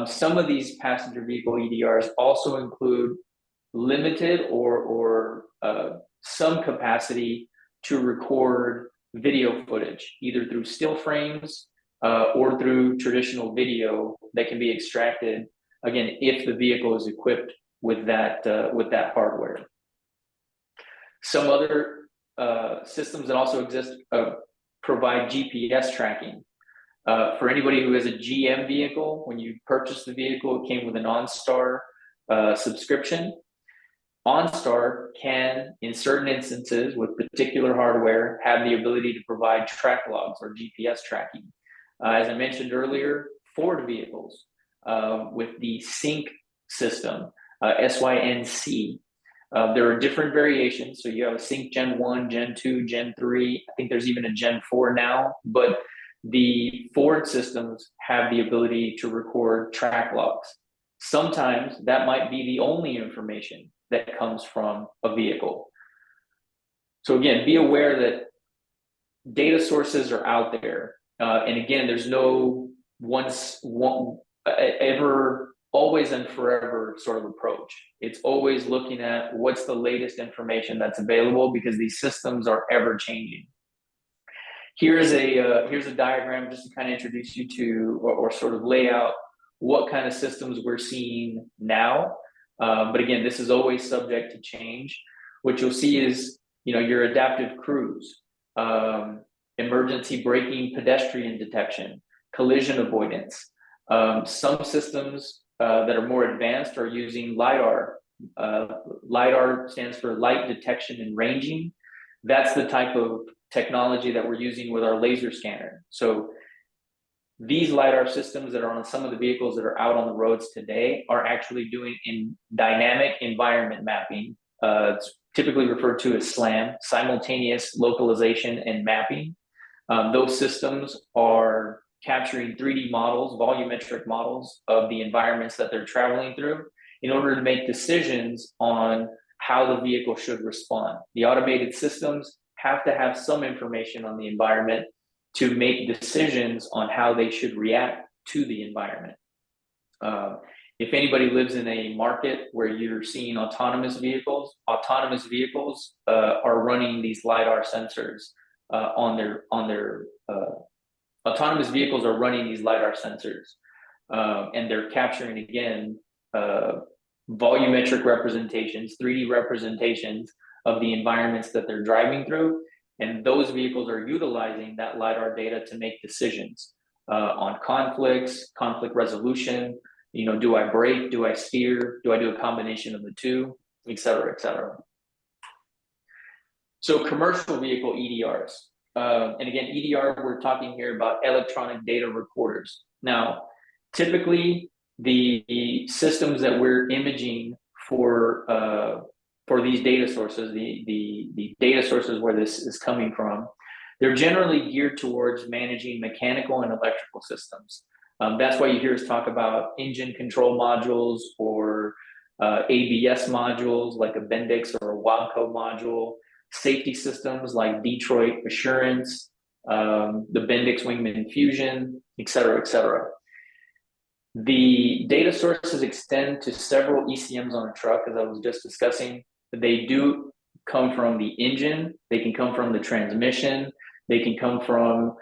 Some of these passenger vehicle EDRs also include limited or some capacity to record video footage, either through still frames or through traditional video that can be extracted, again, if the vehicle is equipped with that hardware. Some other systems that also exist provide GPS tracking. For anybody who has a GM vehicle, when you purchase the vehicle, it came with an OnStar subscription. OnStar can, in certain instances with particular hardware, have the ability to provide track logs or GPS tracking. As I mentioned earlier, Ford vehicles with the Sync system, SYNC. There are different variations. So you have a Sync Gen 1, Gen 2, Gen 3. I think there's even a Gen 4 now. But the Ford systems have the ability to record track logs. Sometimes that might be the only information that comes from a vehicle. So again, be aware that data sources are out there. And again, there's no always and forever sort of approach. It's always looking at what's the latest information that's available, because these systems are ever changing. Here's a diagram just to kind of introduce you to or sort of lay out what kind of systems we're seeing now. But again, this is always subject to change. What you'll see is, your adaptive cruise, emergency braking, pedestrian detection, collision avoidance. Some systems that are more advanced are using LiDAR. LiDAR stands for light detection and ranging. That's the type of technology that we're using with our laser scanner. So these LiDAR systems that are on some of the vehicles that are out on the roads today are actually doing in dynamic environment mapping. It's typically referred to as SLAM, simultaneous localization and mapping. Those systems are capturing 3D models, volumetric models of the environments that they're traveling through in order to make decisions on how the vehicle should respond. The automated systems have to have some information on the environment to make decisions on how they should react to the environment. If anybody lives in a market where you're seeing autonomous vehicles are running these LiDAR sensors autonomous vehicles are running these LiDAR sensors, and they're capturing, again, volumetric representations, 3D representations of the environments that they're driving through. And those vehicles are utilizing that LiDAR data to make decisions on conflicts, conflict resolution. Do I brake? Do I steer? Do I do a combination of the two, et cetera, et cetera. So commercial vehicle EDRs. And again, EDR, we're talking here about electronic data recorders. Now, typically the systems that we're imaging for these data sources, the data sources where this is coming from, they're generally geared towards managing mechanical and electrical systems. That's why you hear us talk about engine control modules or ABS modules like a Bendix or a Wabco module, safety systems like Detroit Assurance, the Bendix Wingman Fusion, et cetera, et cetera. The data sources extend to several ECMs on a truck, as I was just discussing. They do come from the engine, they can come from the transmission, they can come from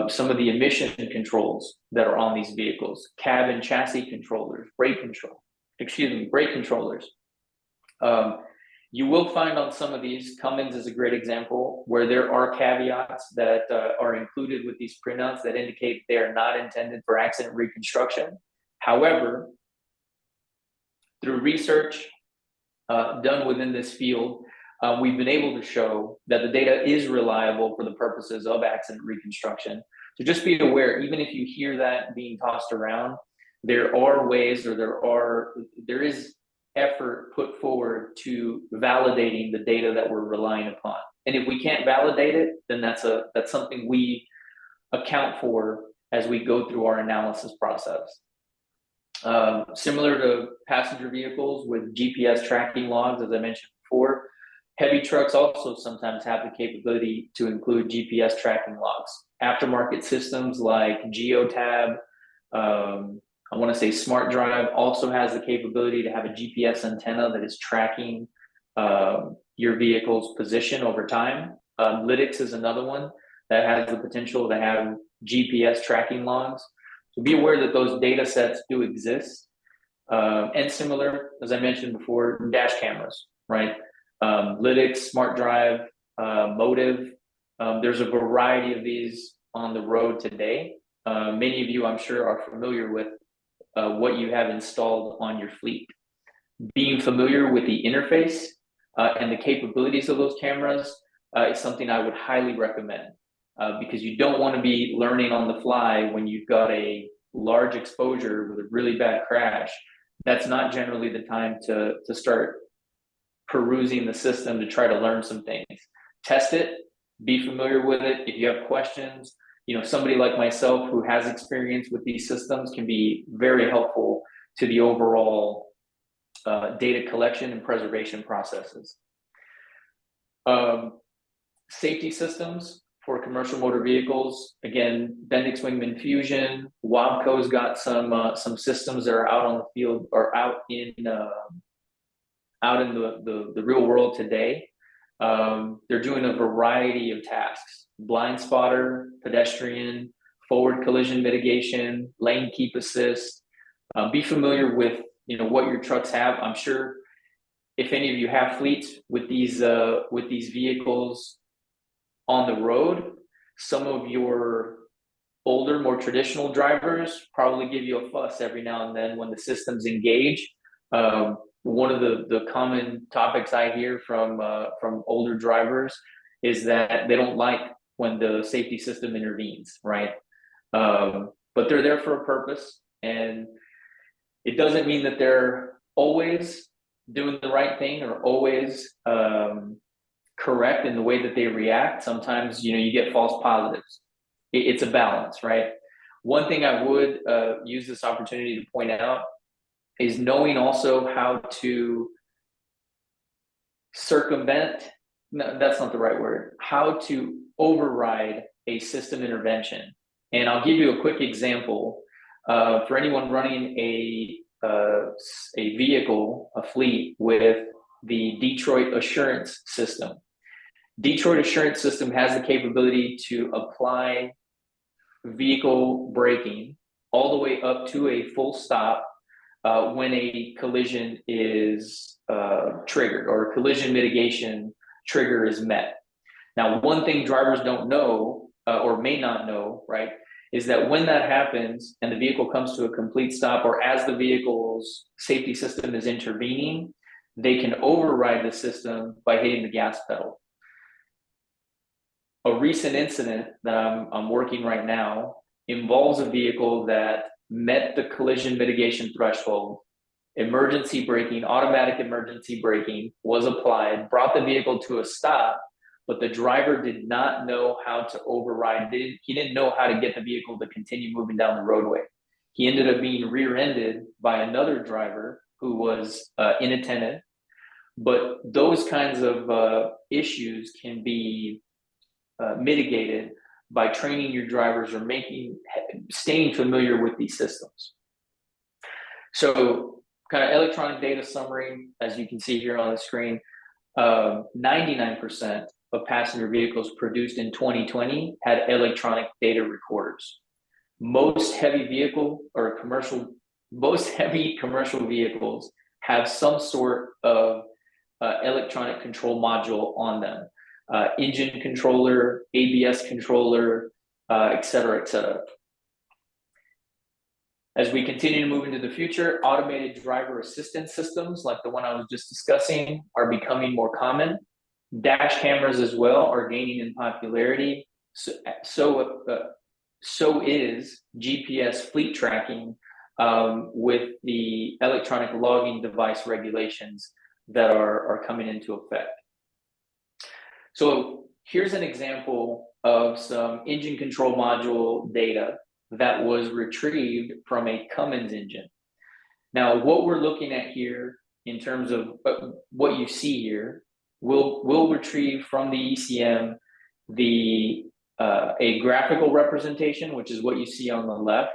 some of the emission controls that are on these vehicles, cab and chassis controllers, brake controllers. You will find on some of these, Cummins is a great example, where there are caveats that are included with these printouts that indicate they are not intended for accident reconstruction. However, through research done within this field, we've been able to show that the data is reliable for the purposes of accident reconstruction. So just be aware, even if you hear that being tossed around, there are ways, or there is effort put forward to validating the data that we're relying upon. And if we can't validate it, then that's something we account for as we go through our analysis process. Similar to passenger vehicles with GPS tracking logs, as I mentioned before, heavy trucks also sometimes have the capability to include GPS tracking logs. Aftermarket systems like Geotab, I want to say Smart Drive also has the capability to have a GPS antenna that is tracking your vehicle's position over time. Lytics is another one that has the potential to have GPS tracking logs. So be aware that those data sets do exist. And similar, as I mentioned before, dash cameras, right? Lytics, Smart Drive, Motive. There's a variety of these on the road today. Many of you, I'm sure, are familiar with what you have installed on your fleet. Being familiar with the interface and the capabilities of those cameras is something I would highly recommend, because you don't want to be learning on the fly when you've got a large exposure with a really bad crash. That's not generally the time to start perusing the system to try to learn some things. Test it, be familiar with it. If you have questions, somebody like myself who has experience with these systems can be very helpful to the overall data collection and preservation processes. Safety systems for commercial motor vehicles. Again, Bendix Wingman Fusion, Wabco's got some systems that are out on the field or out in the real world today. They're doing a variety of tasks: blind spotter, pedestrian, forward collision mitigation, lane keep assist. Be familiar with what your trucks have. I'm sure if any of you have fleets with these vehicles on the road, some of your older, more traditional drivers probably give you a fuss every now and then when the systems engage. One of the common topics I hear from older drivers is that they don't like when the safety system intervenes, right? But they're there for a purpose, and it doesn't mean that they're always doing the right thing or always correct in the way that they react. Sometimes, you get false positives. It's a balance, right? One thing I would use this opportunity to point out is knowing also how to circumvent, no, that's not the right word, how to override a system intervention. And I'll give you a quick example. For anyone running a vehicle, a fleet with the Detroit Assurance System. Detroit Assurance System has the capability to apply vehicle braking all the way up to a full stop when a collision is triggered, or a collision mitigation trigger is met. Now, one thing drivers don't know or may not know, right, is that when that happens and the vehicle comes to a complete stop, or as the vehicle's safety system is intervening, they can override the system by hitting the gas pedal. A recent incident that I'm working right now involves a vehicle that met the collision mitigation threshold. Emergency braking, automatic emergency braking was applied, brought the vehicle to a stop, but the driver did not know how to override. He didn't know how to get the vehicle to continue moving down the roadway. He ended up being rear-ended by another driver who was inattentive. But those kinds of issues can be mitigated by training your drivers or staying familiar with these systems. So kind of electronic data summary, as you can see here on the screen, 99% of passenger vehicles produced in 2020 had electronic data recorders. Most heavy commercial vehicles have some sort of electronic control module on them. Engine controller, ABS controller, et cetera, et cetera. As we continue to move into the future, automated driver assistance systems, like the one I was just discussing, are becoming more common. Dash cameras as well are gaining in popularity. So is GPS fleet tracking with the electronic logging device regulations that are coming into effect. So here's an example of some engine control module data that was retrieved from a Cummins engine. Now, what we're looking at here in terms of what you see here, we'll retrieve from the ECM a graphical representation, which is what you see on the left,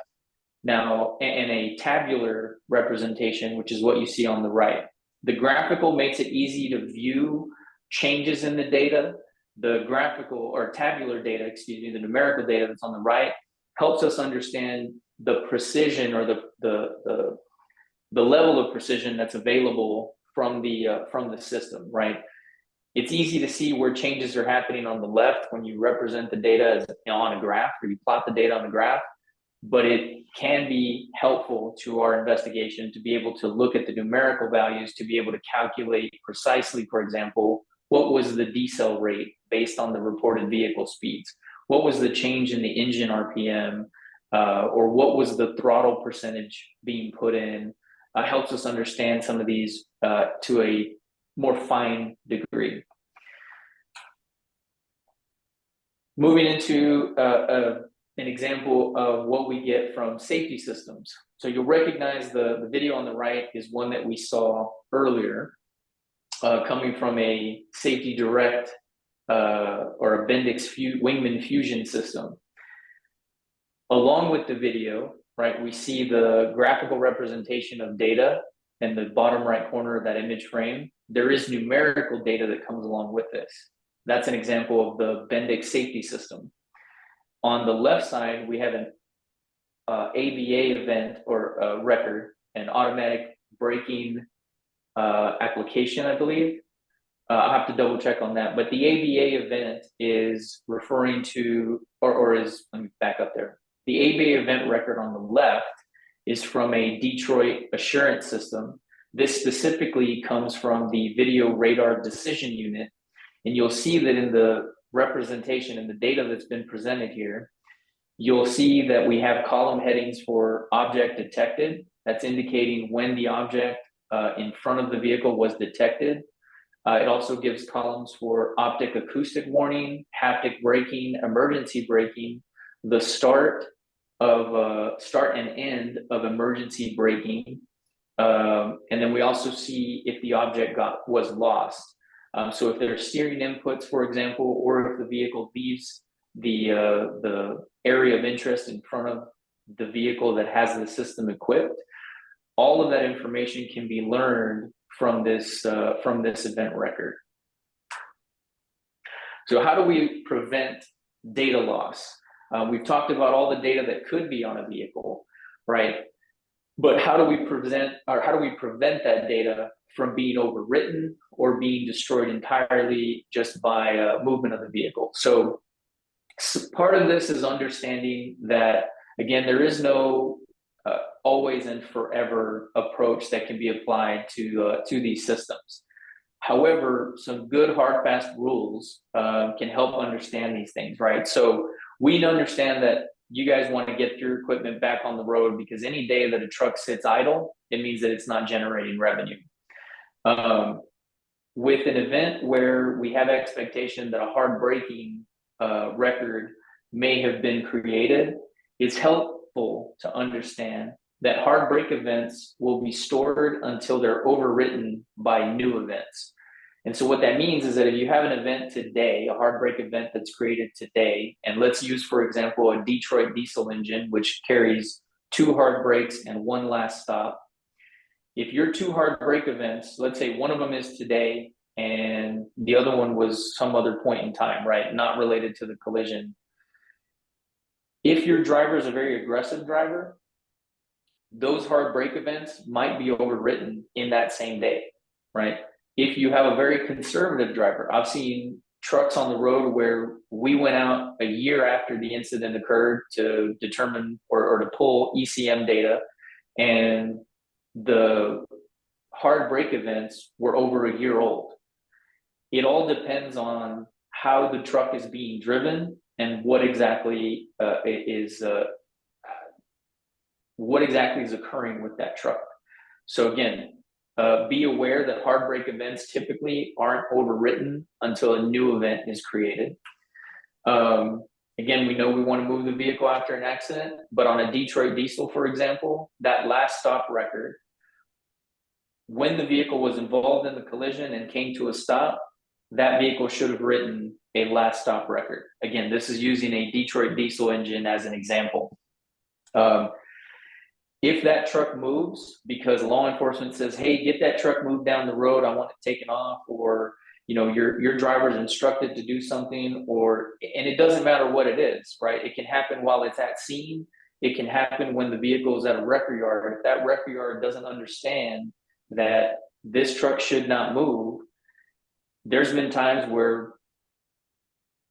now, and a tabular representation, which is what you see on the right. The graphical makes it easy to view changes in the data. the graphical or tabular data, excuse me, the numerical data that's on the right helps us understand the precision or the level of precision that's available from the system, right? It's easy to see where changes are happening on the left when you represent the data as on a graph, or you plot the data on the graph, but it can be helpful to our investigation to be able to look at the numerical values, to be able to calculate precisely, for example, what was the decel rate based on the reported vehicle speeds? What was the change in the engine RPM? Or what was the throttle percentage being put in? Helps us understand some of these to a more fine degree. Moving into an example of what we get from safety systems. So you'll recognize the video on the right is one that we saw earlier, coming from a Safety Direct or a Bendix Wingman Fusion system. Along with the video, right, we see the graphical representation of data in the bottom right corner of that image frame. There is numerical data that comes along with this. That's an example of the Bendix safety system. On the left side, we have an ABA event or record, an automatic braking application, I believe. I'll have to double check on that. But the ABA event is referring to, let me back up there. The ABA event record on the left is from a Detroit assurance system. This specifically comes from the video radar decision unit. And you'll see that in the representation and the data that's been presented here, you'll see that we have column headings for object detected. That's indicating when the object in front of the vehicle was detected. It also gives columns for optic acoustic warning, haptic braking, emergency braking, the start and end of emergency braking. And then we also see if the object was lost. So if there are steering inputs, for example, or if the vehicle leaves the area of interest in front of the vehicle that has the system equipped, all of that information can be learned from this event record. So how do we prevent data loss? We've talked about all the data that could be on a vehicle, right? But how do we prevent that data from being overwritten or being destroyed entirely just by movement of the vehicle? So part of this is understanding that, again, there is no always and forever approach that can be applied to these systems. However, some good hard, fast rules can help understand these things, right? So we understand that you guys want to get your equipment back on the road because any day that a truck sits idle, it means that it's not generating revenue. With an event where we have expectation that a hard braking record may have been created, it's helpful to understand that hard brake events will be stored until they're overwritten by new events. And so what that means is that if you have an event today, a hard brake event that's created today, and let's use, for example, a Detroit diesel engine, which carries 2 hard brakes and 1 last stop. If your 2 hard brake events, let's say one of them is today and the other one was some other point in time, right? Not related to the collision. If your driver is a very aggressive driver, those hard brake events might be overwritten in that same day, right? If you have a very conservative driver, I've seen trucks on the road where we went out a year after the incident occurred to determine or to pull ECM data, and the hard brake events were over a year old. It all depends on how the truck is being driven and what exactly is occurring with that truck. So again, be aware that hard brake events typically aren't overwritten until a new event is created. Again, we know we want to move the vehicle after an accident, but on a Detroit diesel, for example, that last stop record, when the vehicle was involved in the collision and came to a stop, that vehicle should have written a last stop record. Again, this is using a Detroit diesel engine as an example. If that truck moves because law enforcement says, hey, get that truck moved down the road, I want it taken off, or your driver is instructed to do something, and it doesn't matter what it is, right? It can happen while it's at scene. It can happen when the vehicle is at a wrecker yard. If that wrecker yard doesn't understand that this truck should not move, there's been times where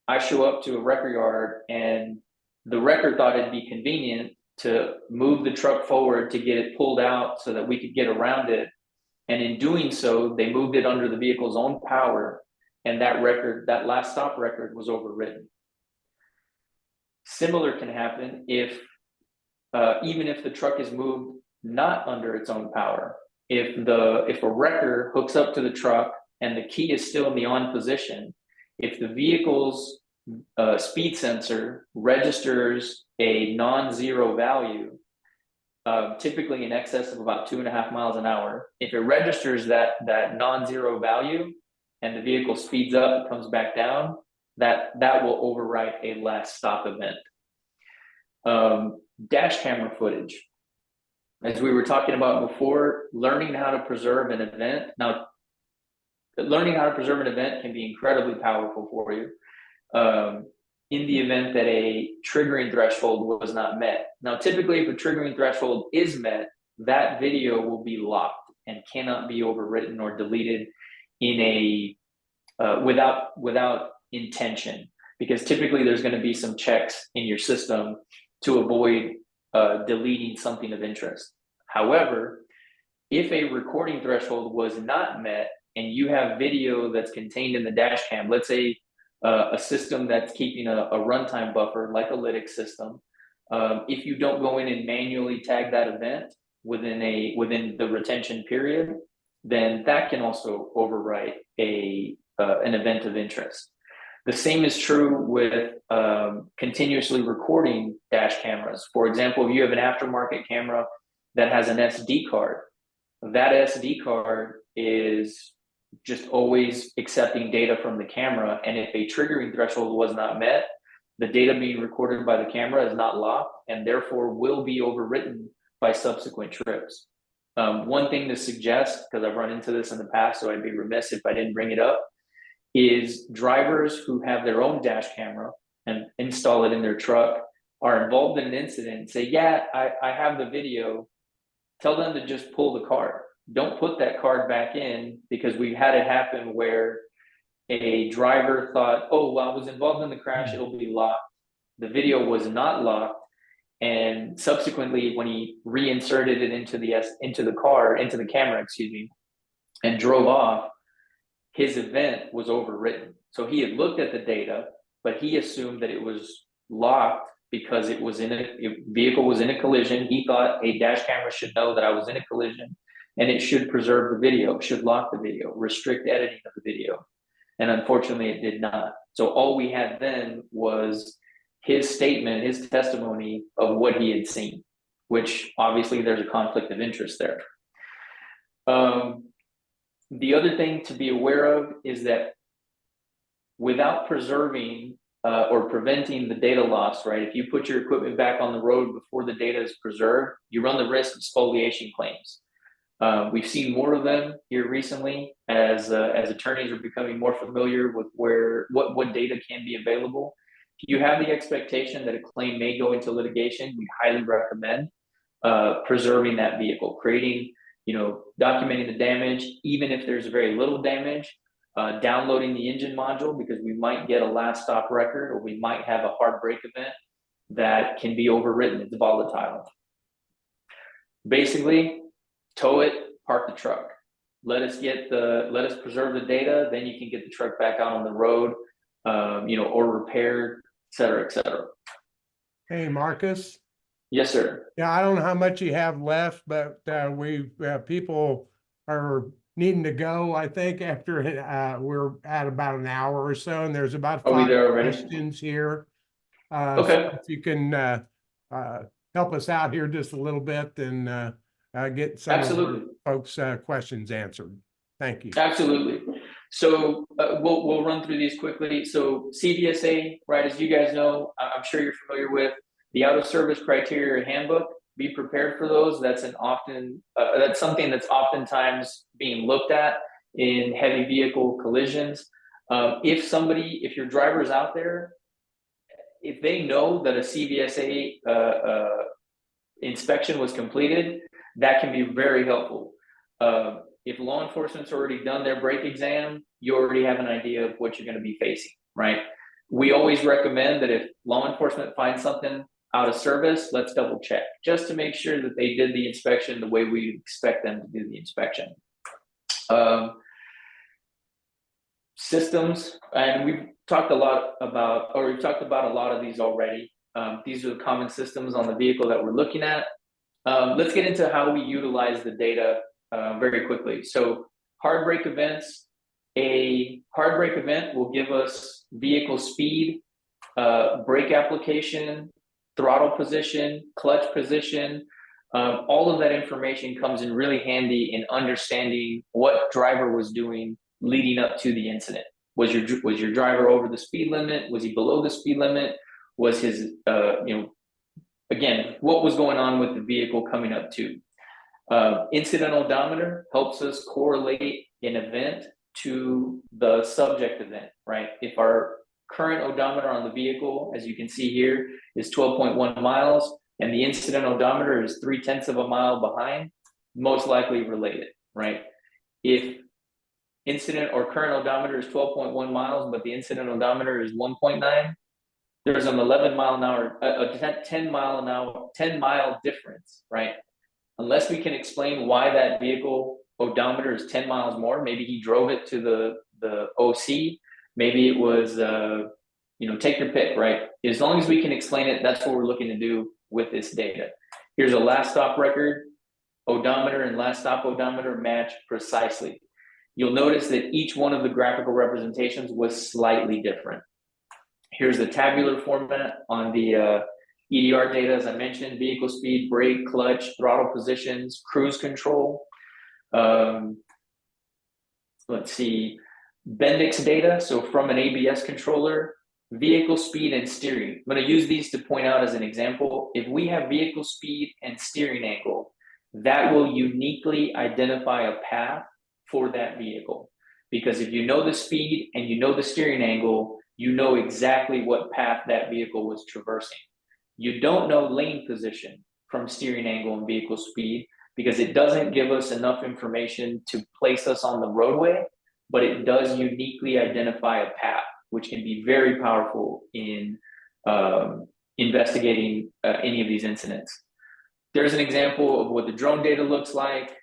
I show up to a wrecker yard and the wrecker thought it'd be convenient to move the truck forward to get it pulled out so that we could get around it. And in doing so, they moved it under the vehicle's own power, and that last stop record was overwritten. Similar can happen if, even if the truck is moved not under its own power. If a wrecker hooks up to the truck and the key is still in the on position, if the vehicle's speed sensor registers a non-zero value, typically in excess of about 2.5 miles an hour, if it registers that non-zero value and the vehicle speeds up and comes back down, that will overwrite a last stop event. Dash camera footage. As we were talking about before, learning how to preserve an event. Now, learning how to preserve an event can be incredibly powerful for you in the event that a triggering threshold was not met. Now, typically, if a triggering threshold is met, that video will be locked and cannot be overwritten or deleted in a without intention, because typically there's going to be some checks in your system to avoid deleting something of interest. However, if a recording threshold was not met and you have video that's contained in the dash cam, let's say a system that's keeping a runtime buffer like a Lytx system, if you don't go in and manually tag that event within the retention period, then that can also overwrite an event of interest. The same is true with continuously recording dash cameras. For example, if you have an aftermarket camera that has an SD card, that SD card is just always accepting data from the camera. And if a triggering threshold was not met, the data being recorded by the camera is not locked and therefore will be overwritten by subsequent trips. One thing to suggest, because I've run into this in the past, so I'd be remiss if I didn't bring it up, is drivers who have their own dash camera and install it in their truck are involved in an incident and say, yeah, I have the video. Tell them to just pull the card. Don't put that card back in, because we've had it happen where a driver thought, oh, well, I was involved in the crash, it'll be locked. The video was not locked. And subsequently, when he reinserted it into the camera, and drove off, his event was overwritten. So he had looked at the data, but he assumed that it was locked because it was vehicle was in a collision. He thought a dash camera should know that I was in a collision and it should preserve the video, should lock the video, restrict editing of the video. And unfortunately it did not. So all we had then was his statement, his testimony of what he had seen, which obviously there's a conflict of interest there. The other thing to be aware of is that without preserving or preventing the data loss, right? If you put your equipment back on the road before the data is preserved, you run the risk of spoliation claims. We've seen more of them here recently as attorneys are becoming more familiar with what data can be available. If you have the expectation that a claim may go into litigation, we highly recommend preserving that vehicle, documenting the damage, even if there's very little damage, downloading the engine module, because we might get a last stop record or we might have a hard brake event that can be overwritten. It's volatile. Basically, tow it, park the truck. Let us preserve the data, then you can get the truck back out on the road, or repaired, et cetera, et cetera. Hey, Marcus. Yes, sir. Yeah, I don't know how much you have left, but people are needing to go. I think after we're at about an hour or so, and there's about 5 questions here. Okay. So if you can help us out here just a little bit and get some Absolutely. of folks' questions answered. Thank you. Absolutely. So we'll run through these quickly. So CVSA, right, as you guys know, I'm sure you're familiar with the out of service criteria handbook. Be prepared for those. That's something that's oftentimes being looked at in heavy vehicle collisions. If your driver is out there, if they know that a CVSA inspection was completed, that can be very helpful. If law enforcement's already done their brake exam, you already have an idea of what you're going to be facing, right? We always recommend that if law enforcement finds something out of service, let's double check just to make sure that they did the inspection the way we expect them to do the inspection. Systems, and we've talked about a lot of these already. These are the common systems on the vehicle that we're looking at. Let's get into how we utilize the data very quickly. So hard brake events, a hard brake event will give us vehicle speed, brake application, throttle position, clutch position. All of that information comes in really handy in understanding what driver was doing leading up to the incident. Was your driver over the speed limit? Was he below the speed limit? Was his, again, what was going on with the vehicle coming up to? Incident odometer helps us correlate an event to the subject event, right? If our current odometer on the vehicle, as you can see here, is 12.1 miles, and the incident odometer is 0.3 of a mile behind, most likely related, right? If incident or current odometer is 12.1 miles, but the incident odometer is 1.9, there's an 11 mile an hour, a 10 mile difference, right? Unless we can explain why that vehicle odometer is 10 miles more, maybe he drove it to the OC, maybe it was, take your pick, right? As long as we can explain it, that's what we're looking to do with this data. Here's a last stop record. Odometer and last stop odometer match precisely. You'll notice that each one of the graphical representations was slightly different. Here's the tabular format on the EDR data, as I mentioned: vehicle speed, brake, clutch, throttle positions, cruise control. Let's see, Bendix data. So from an ABS controller, vehicle speed and steering. I'm going to use these to point out as an example. If we have vehicle speed and steering angle, that will uniquely identify a path for that vehicle. Because if you know the speed and you know the steering angle, you know exactly what path that vehicle was traversing. You don't know lane position from steering angle and vehicle speed because it doesn't give us enough information to place us on the roadway, but it does uniquely identify a path, which can be very powerful in investigating any of these incidents. There's an example of what the drone data looks like.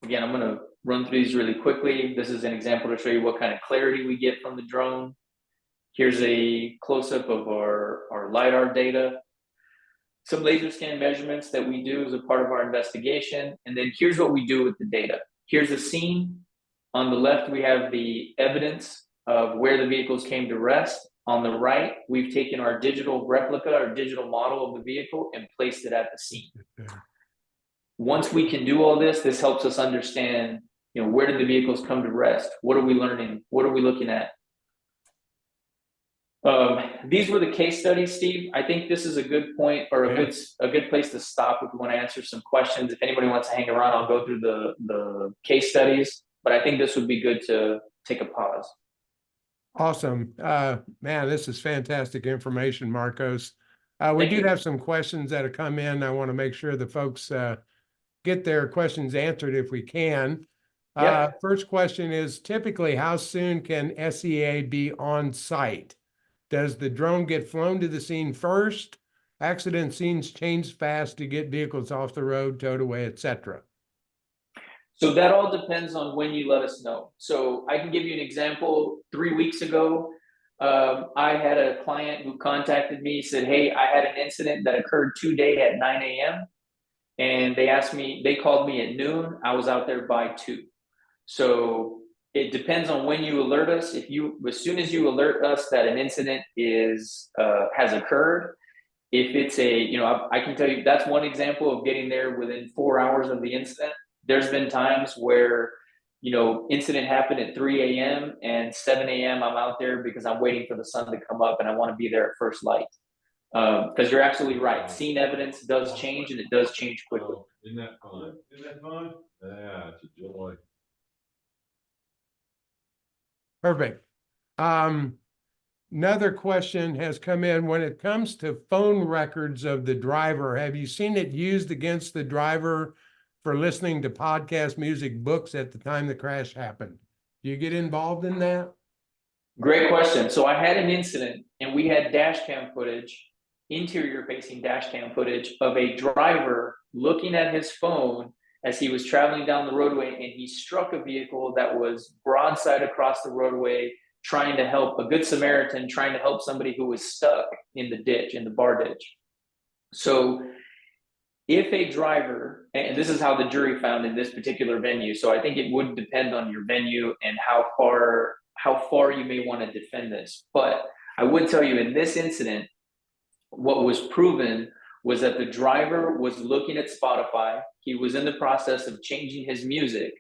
Again, I'm going to run through these really quickly. This is an example to show you what kind of clarity we get from the drone. Here's a close-up of our LiDAR data. Some laser scan measurements that we do as a part of our investigation. And then here's what we do with the data. Here's a scene. On the left, we have the evidence of where the vehicles came to rest. On the right, we've taken our digital replica, our digital model of the vehicle, and placed it at the scene. Once we can do all this, this helps us understand, where did the vehicles come to rest? What are we learning? What are we looking at? These were the case studies, Steve. I think this is a good point, or a good place to stop if we want to answer some questions. If anybody wants to hang around, I'll go through the case studies, but I think this would be good to take a pause. Awesome. Man, this is fantastic information, Marcos. We do have some questions that have come in. I want to make sure the folks get their questions answered if we can. Yep. First question is, typically, how soon can SEA be on site? Does the drone get flown to the scene first? Accident scenes change fast to get vehicles off the road, towed away, etc. So that all depends on when you let us know. So I can give you an example. 3 weeks ago, I had a client who contacted me, said, hey, I had an incident that occurred today at 9 a.m. And they called me at noon. I was out there by 2. So it depends on when you alert us. As soon as you alert us that an incident has occurred, if it's I can tell you that's one example of getting there within 4 hours of the incident. There's been times where, incident happened at 3 a.m. and 7 a.m. I'm out there because I'm waiting for the sun to come up and I want to be there at first light. Because you're absolutely right. Scene evidence does change, and it does change quickly. Isn't that fun? Isn't that fun? Yeah, it's a joy. Perfect. Another question has come in. When it comes to phone records of the driver, have you seen it used against the driver for listening to podcast, music, books at the time the crash happened? Do you get involved in that? Great question. So I had an incident and we had dash cam footage, interior facing dash cam footage of a driver looking at his phone as he was traveling down the roadway, and he struck a vehicle that was broadside across the roadway, trying to help a good Samaritan, trying to help somebody who was stuck in the ditch, in the bar ditch. So if a driver, and this is how the jury found in this particular venue, so I think it would depend on your venue and how far you may want to defend this. But I would tell you in this incident, what was proven was that the driver was looking at Spotify. He was in the process of changing his music.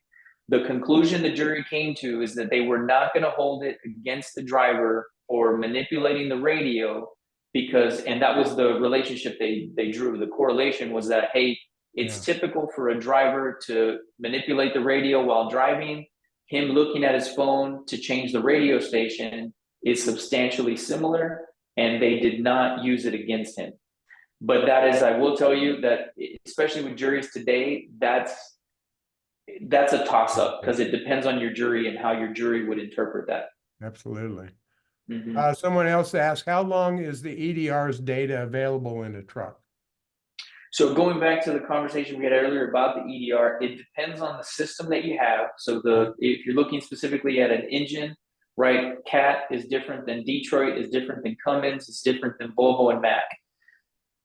The conclusion the jury came to is that they were not going to hold it against the driver for manipulating the radio, because, and that was the relationship they drew. The correlation was that, hey, it's typical for a driver to manipulate the radio while driving. Him looking at his phone to change the radio station is substantially similar, and they did not use it against him. But that is, I will tell you that, especially with juries today, that's a toss-up, because it depends on your jury and how your jury would interpret that. Absolutely. Mm-hmm. Someone else asked, how long is the EDR's data available in a truck? So going back to the conversation we had earlier about the EDR, it depends on the system that you have. So if you're looking specifically at an engine, right, CAT is different than Detroit, is different than Cummins, is different than Volvo and Mack.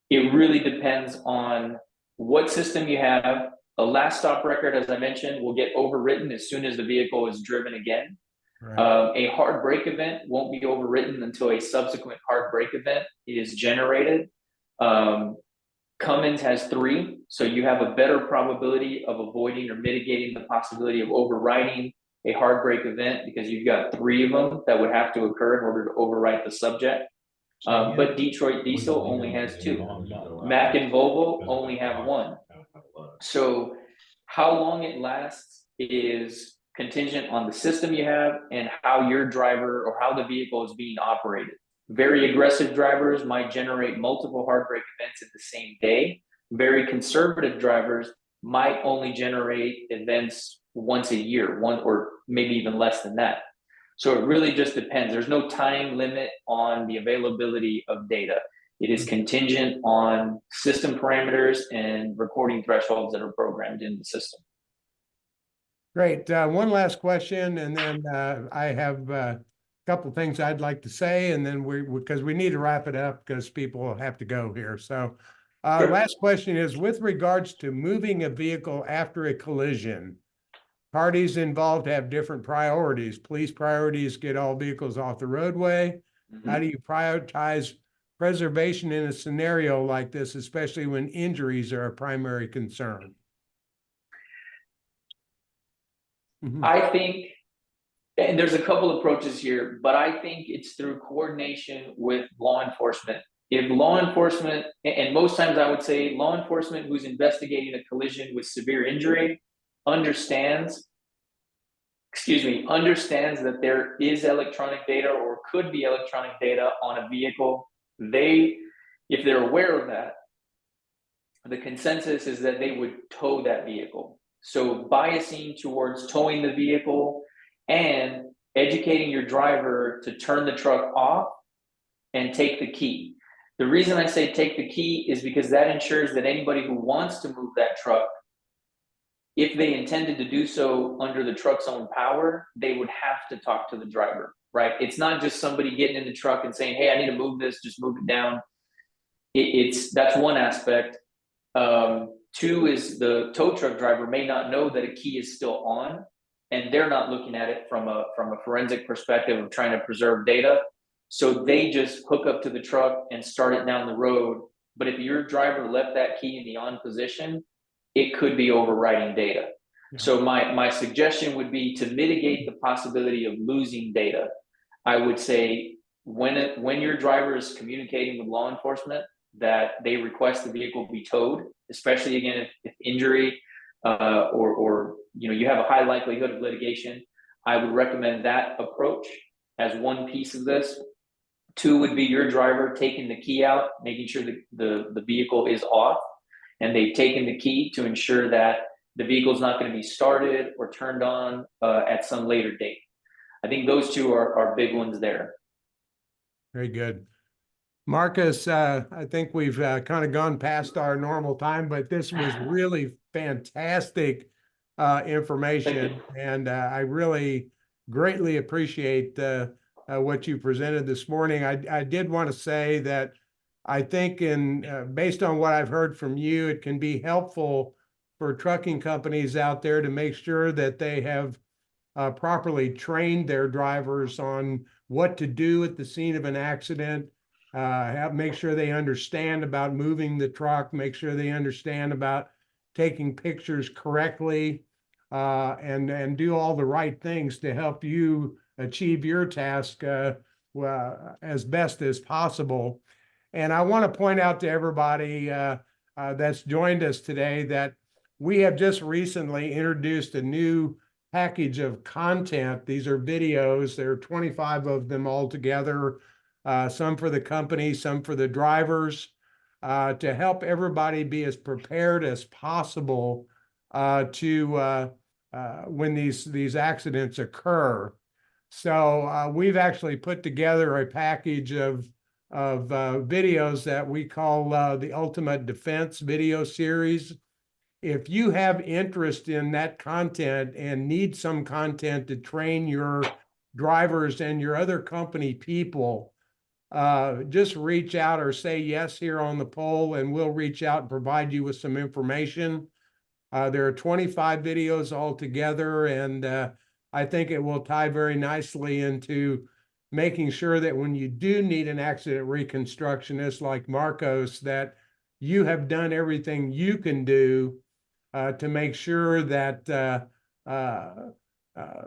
It really depends on what system you have. A last stop record, as I mentioned, will get overwritten as soon as the vehicle is driven again. Right. A hard brake event won't be overwritten until a subsequent hard brake event is generated. Cummins has 3, so you have a better probability of avoiding or mitigating the possibility of overwriting a hard brake event, because you've got 3 of them that would have to occur in order to overwrite the subject. But Detroit Diesel only has 2. Mack and Volvo only have 1. So how long it lasts is contingent on the system you have and how your driver or how the vehicle is being operated. Very aggressive drivers might generate multiple hard brake events at the same day. Very conservative drivers might only generate events once a year, one or maybe even less than that. So it really just depends. There's no time limit on the availability of data. It is contingent on system parameters and recording thresholds that are programmed in the system. Great. One last question, and then I have a couple things I'd like to say, and then because we need to wrap it up because people have to go here. So Sure. Last question is, with regards to moving a vehicle after a collision, parties involved have different priorities. Police priorities get all vehicles off the roadway. Mm-hmm. How do you prioritize preservation in a scenario like this, especially when injuries are a primary concern? Mm-hmm. I think, and there's a couple approaches here, but I think it's through coordination with law enforcement. If law enforcement, and most times I would say law enforcement who's investigating a collision with severe injury understands that there is electronic data or could be electronic data on a vehicle, if they're aware of that, the consensus is that they would tow that vehicle. So biasing towards towing the vehicle and educating your driver to turn the truck off and take the key. The reason I say take the key is because that ensures that anybody who wants to move that truck, if they intended to do so under the truck's own power, they would have to talk to the driver, right? It's not just somebody getting in the truck and saying, hey, I need to move this, just move it down. That's one aspect. 2 is the tow truck driver may not know that a key is still on, and they're not looking at it from a forensic perspective of trying to preserve data. So they just hook up to the truck and start it down the road. But if your driver left that key in the on position, it could be overwriting data. Yeah. So my suggestion would be to mitigate the possibility of losing data. I would say when your driver is communicating with law enforcement, that they request the vehicle be towed, especially again if injury or you have a high likelihood of litigation. I would recommend that approach as one piece of this. 2 would be your driver taking the key out, making sure that the vehicle is off, and they've taken the key to ensure that the vehicle is not going to be started or turned on at some later date. I think those 2 are big ones there. Very good. Marcos, I think we've kind of gone past our normal time, but this was really fantastic information, and I really greatly appreciate what you presented this morning. I did want to say that I think based on what I've heard from you, it can be helpful for trucking companies out there to make sure that they have properly trained their drivers on what to do at the scene of an accident, make sure they understand about moving the truck, make sure they understand about taking pictures correctly, and do all the right things to help you achieve your task as best as possible. And I want to point out to everybody that's joined us today that we have just recently introduced a new package of content. These are videos. There are 25 of them altogether, some for the company, some for the drivers, to help everybody be as prepared as possible to when these accidents occur. So we've actually put together a package of videos that we call the Ultimate Defense video series. If you have interest in that content and need some content to train your drivers and your other company people, just reach out or say yes here on the poll, and we'll reach out and provide you with some information. There are 25 videos altogether, and I think it will tie very nicely into making sure that when you do need an accident reconstructionist like Marcos, that you have done everything you can do to make sure that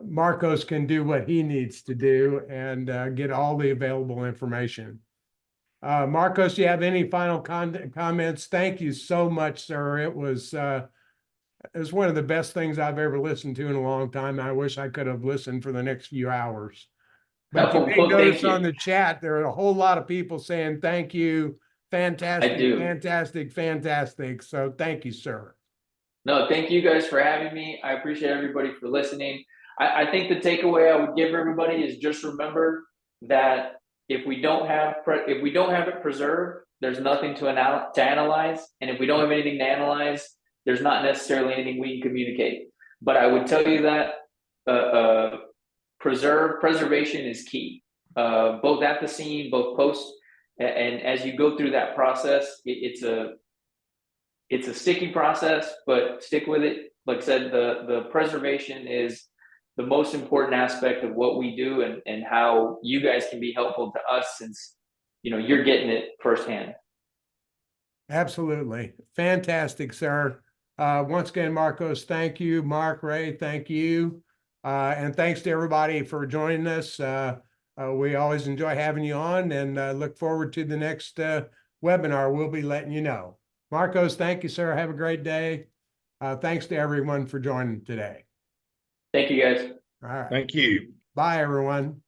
Marcos can do what he needs to do and get all the available information. Marcos, do you have any final comments? Thank you so much, sir. It was one of the best things I've ever listened to in a long time. I wish I could have listened for the next few hours. But you may notice on the chat, there are a whole lot of people saying thank you. Fantastic, fantastic, fantastic. So thank you, sir. No, thank you guys for having me. I appreciate everybody for listening. I think the takeaway I would give everybody is just remember that if we don't have it preserved, there's nothing to analyze, and if we don't have anything to analyze, there's not necessarily anything we can communicate. But I would tell you that preservation is key, both at the scene, both post, and as you go through that process, it's a sticky process, but stick with it. Like I said, the preservation is the most important aspect of what we do, and how you guys can be helpful to us, since you're getting it firsthand. Absolutely. Fantastic, sir. Once again, Marcos, thank you. Mark, Ray, thank you. And thanks to everybody for joining us. We always enjoy having you on, and look forward to the next webinar. We'll be letting you know. Marcos, thank you, sir. Have a great day. Thanks to everyone for joining today. Thank you, guys. All right. Thank you. Bye, everyone.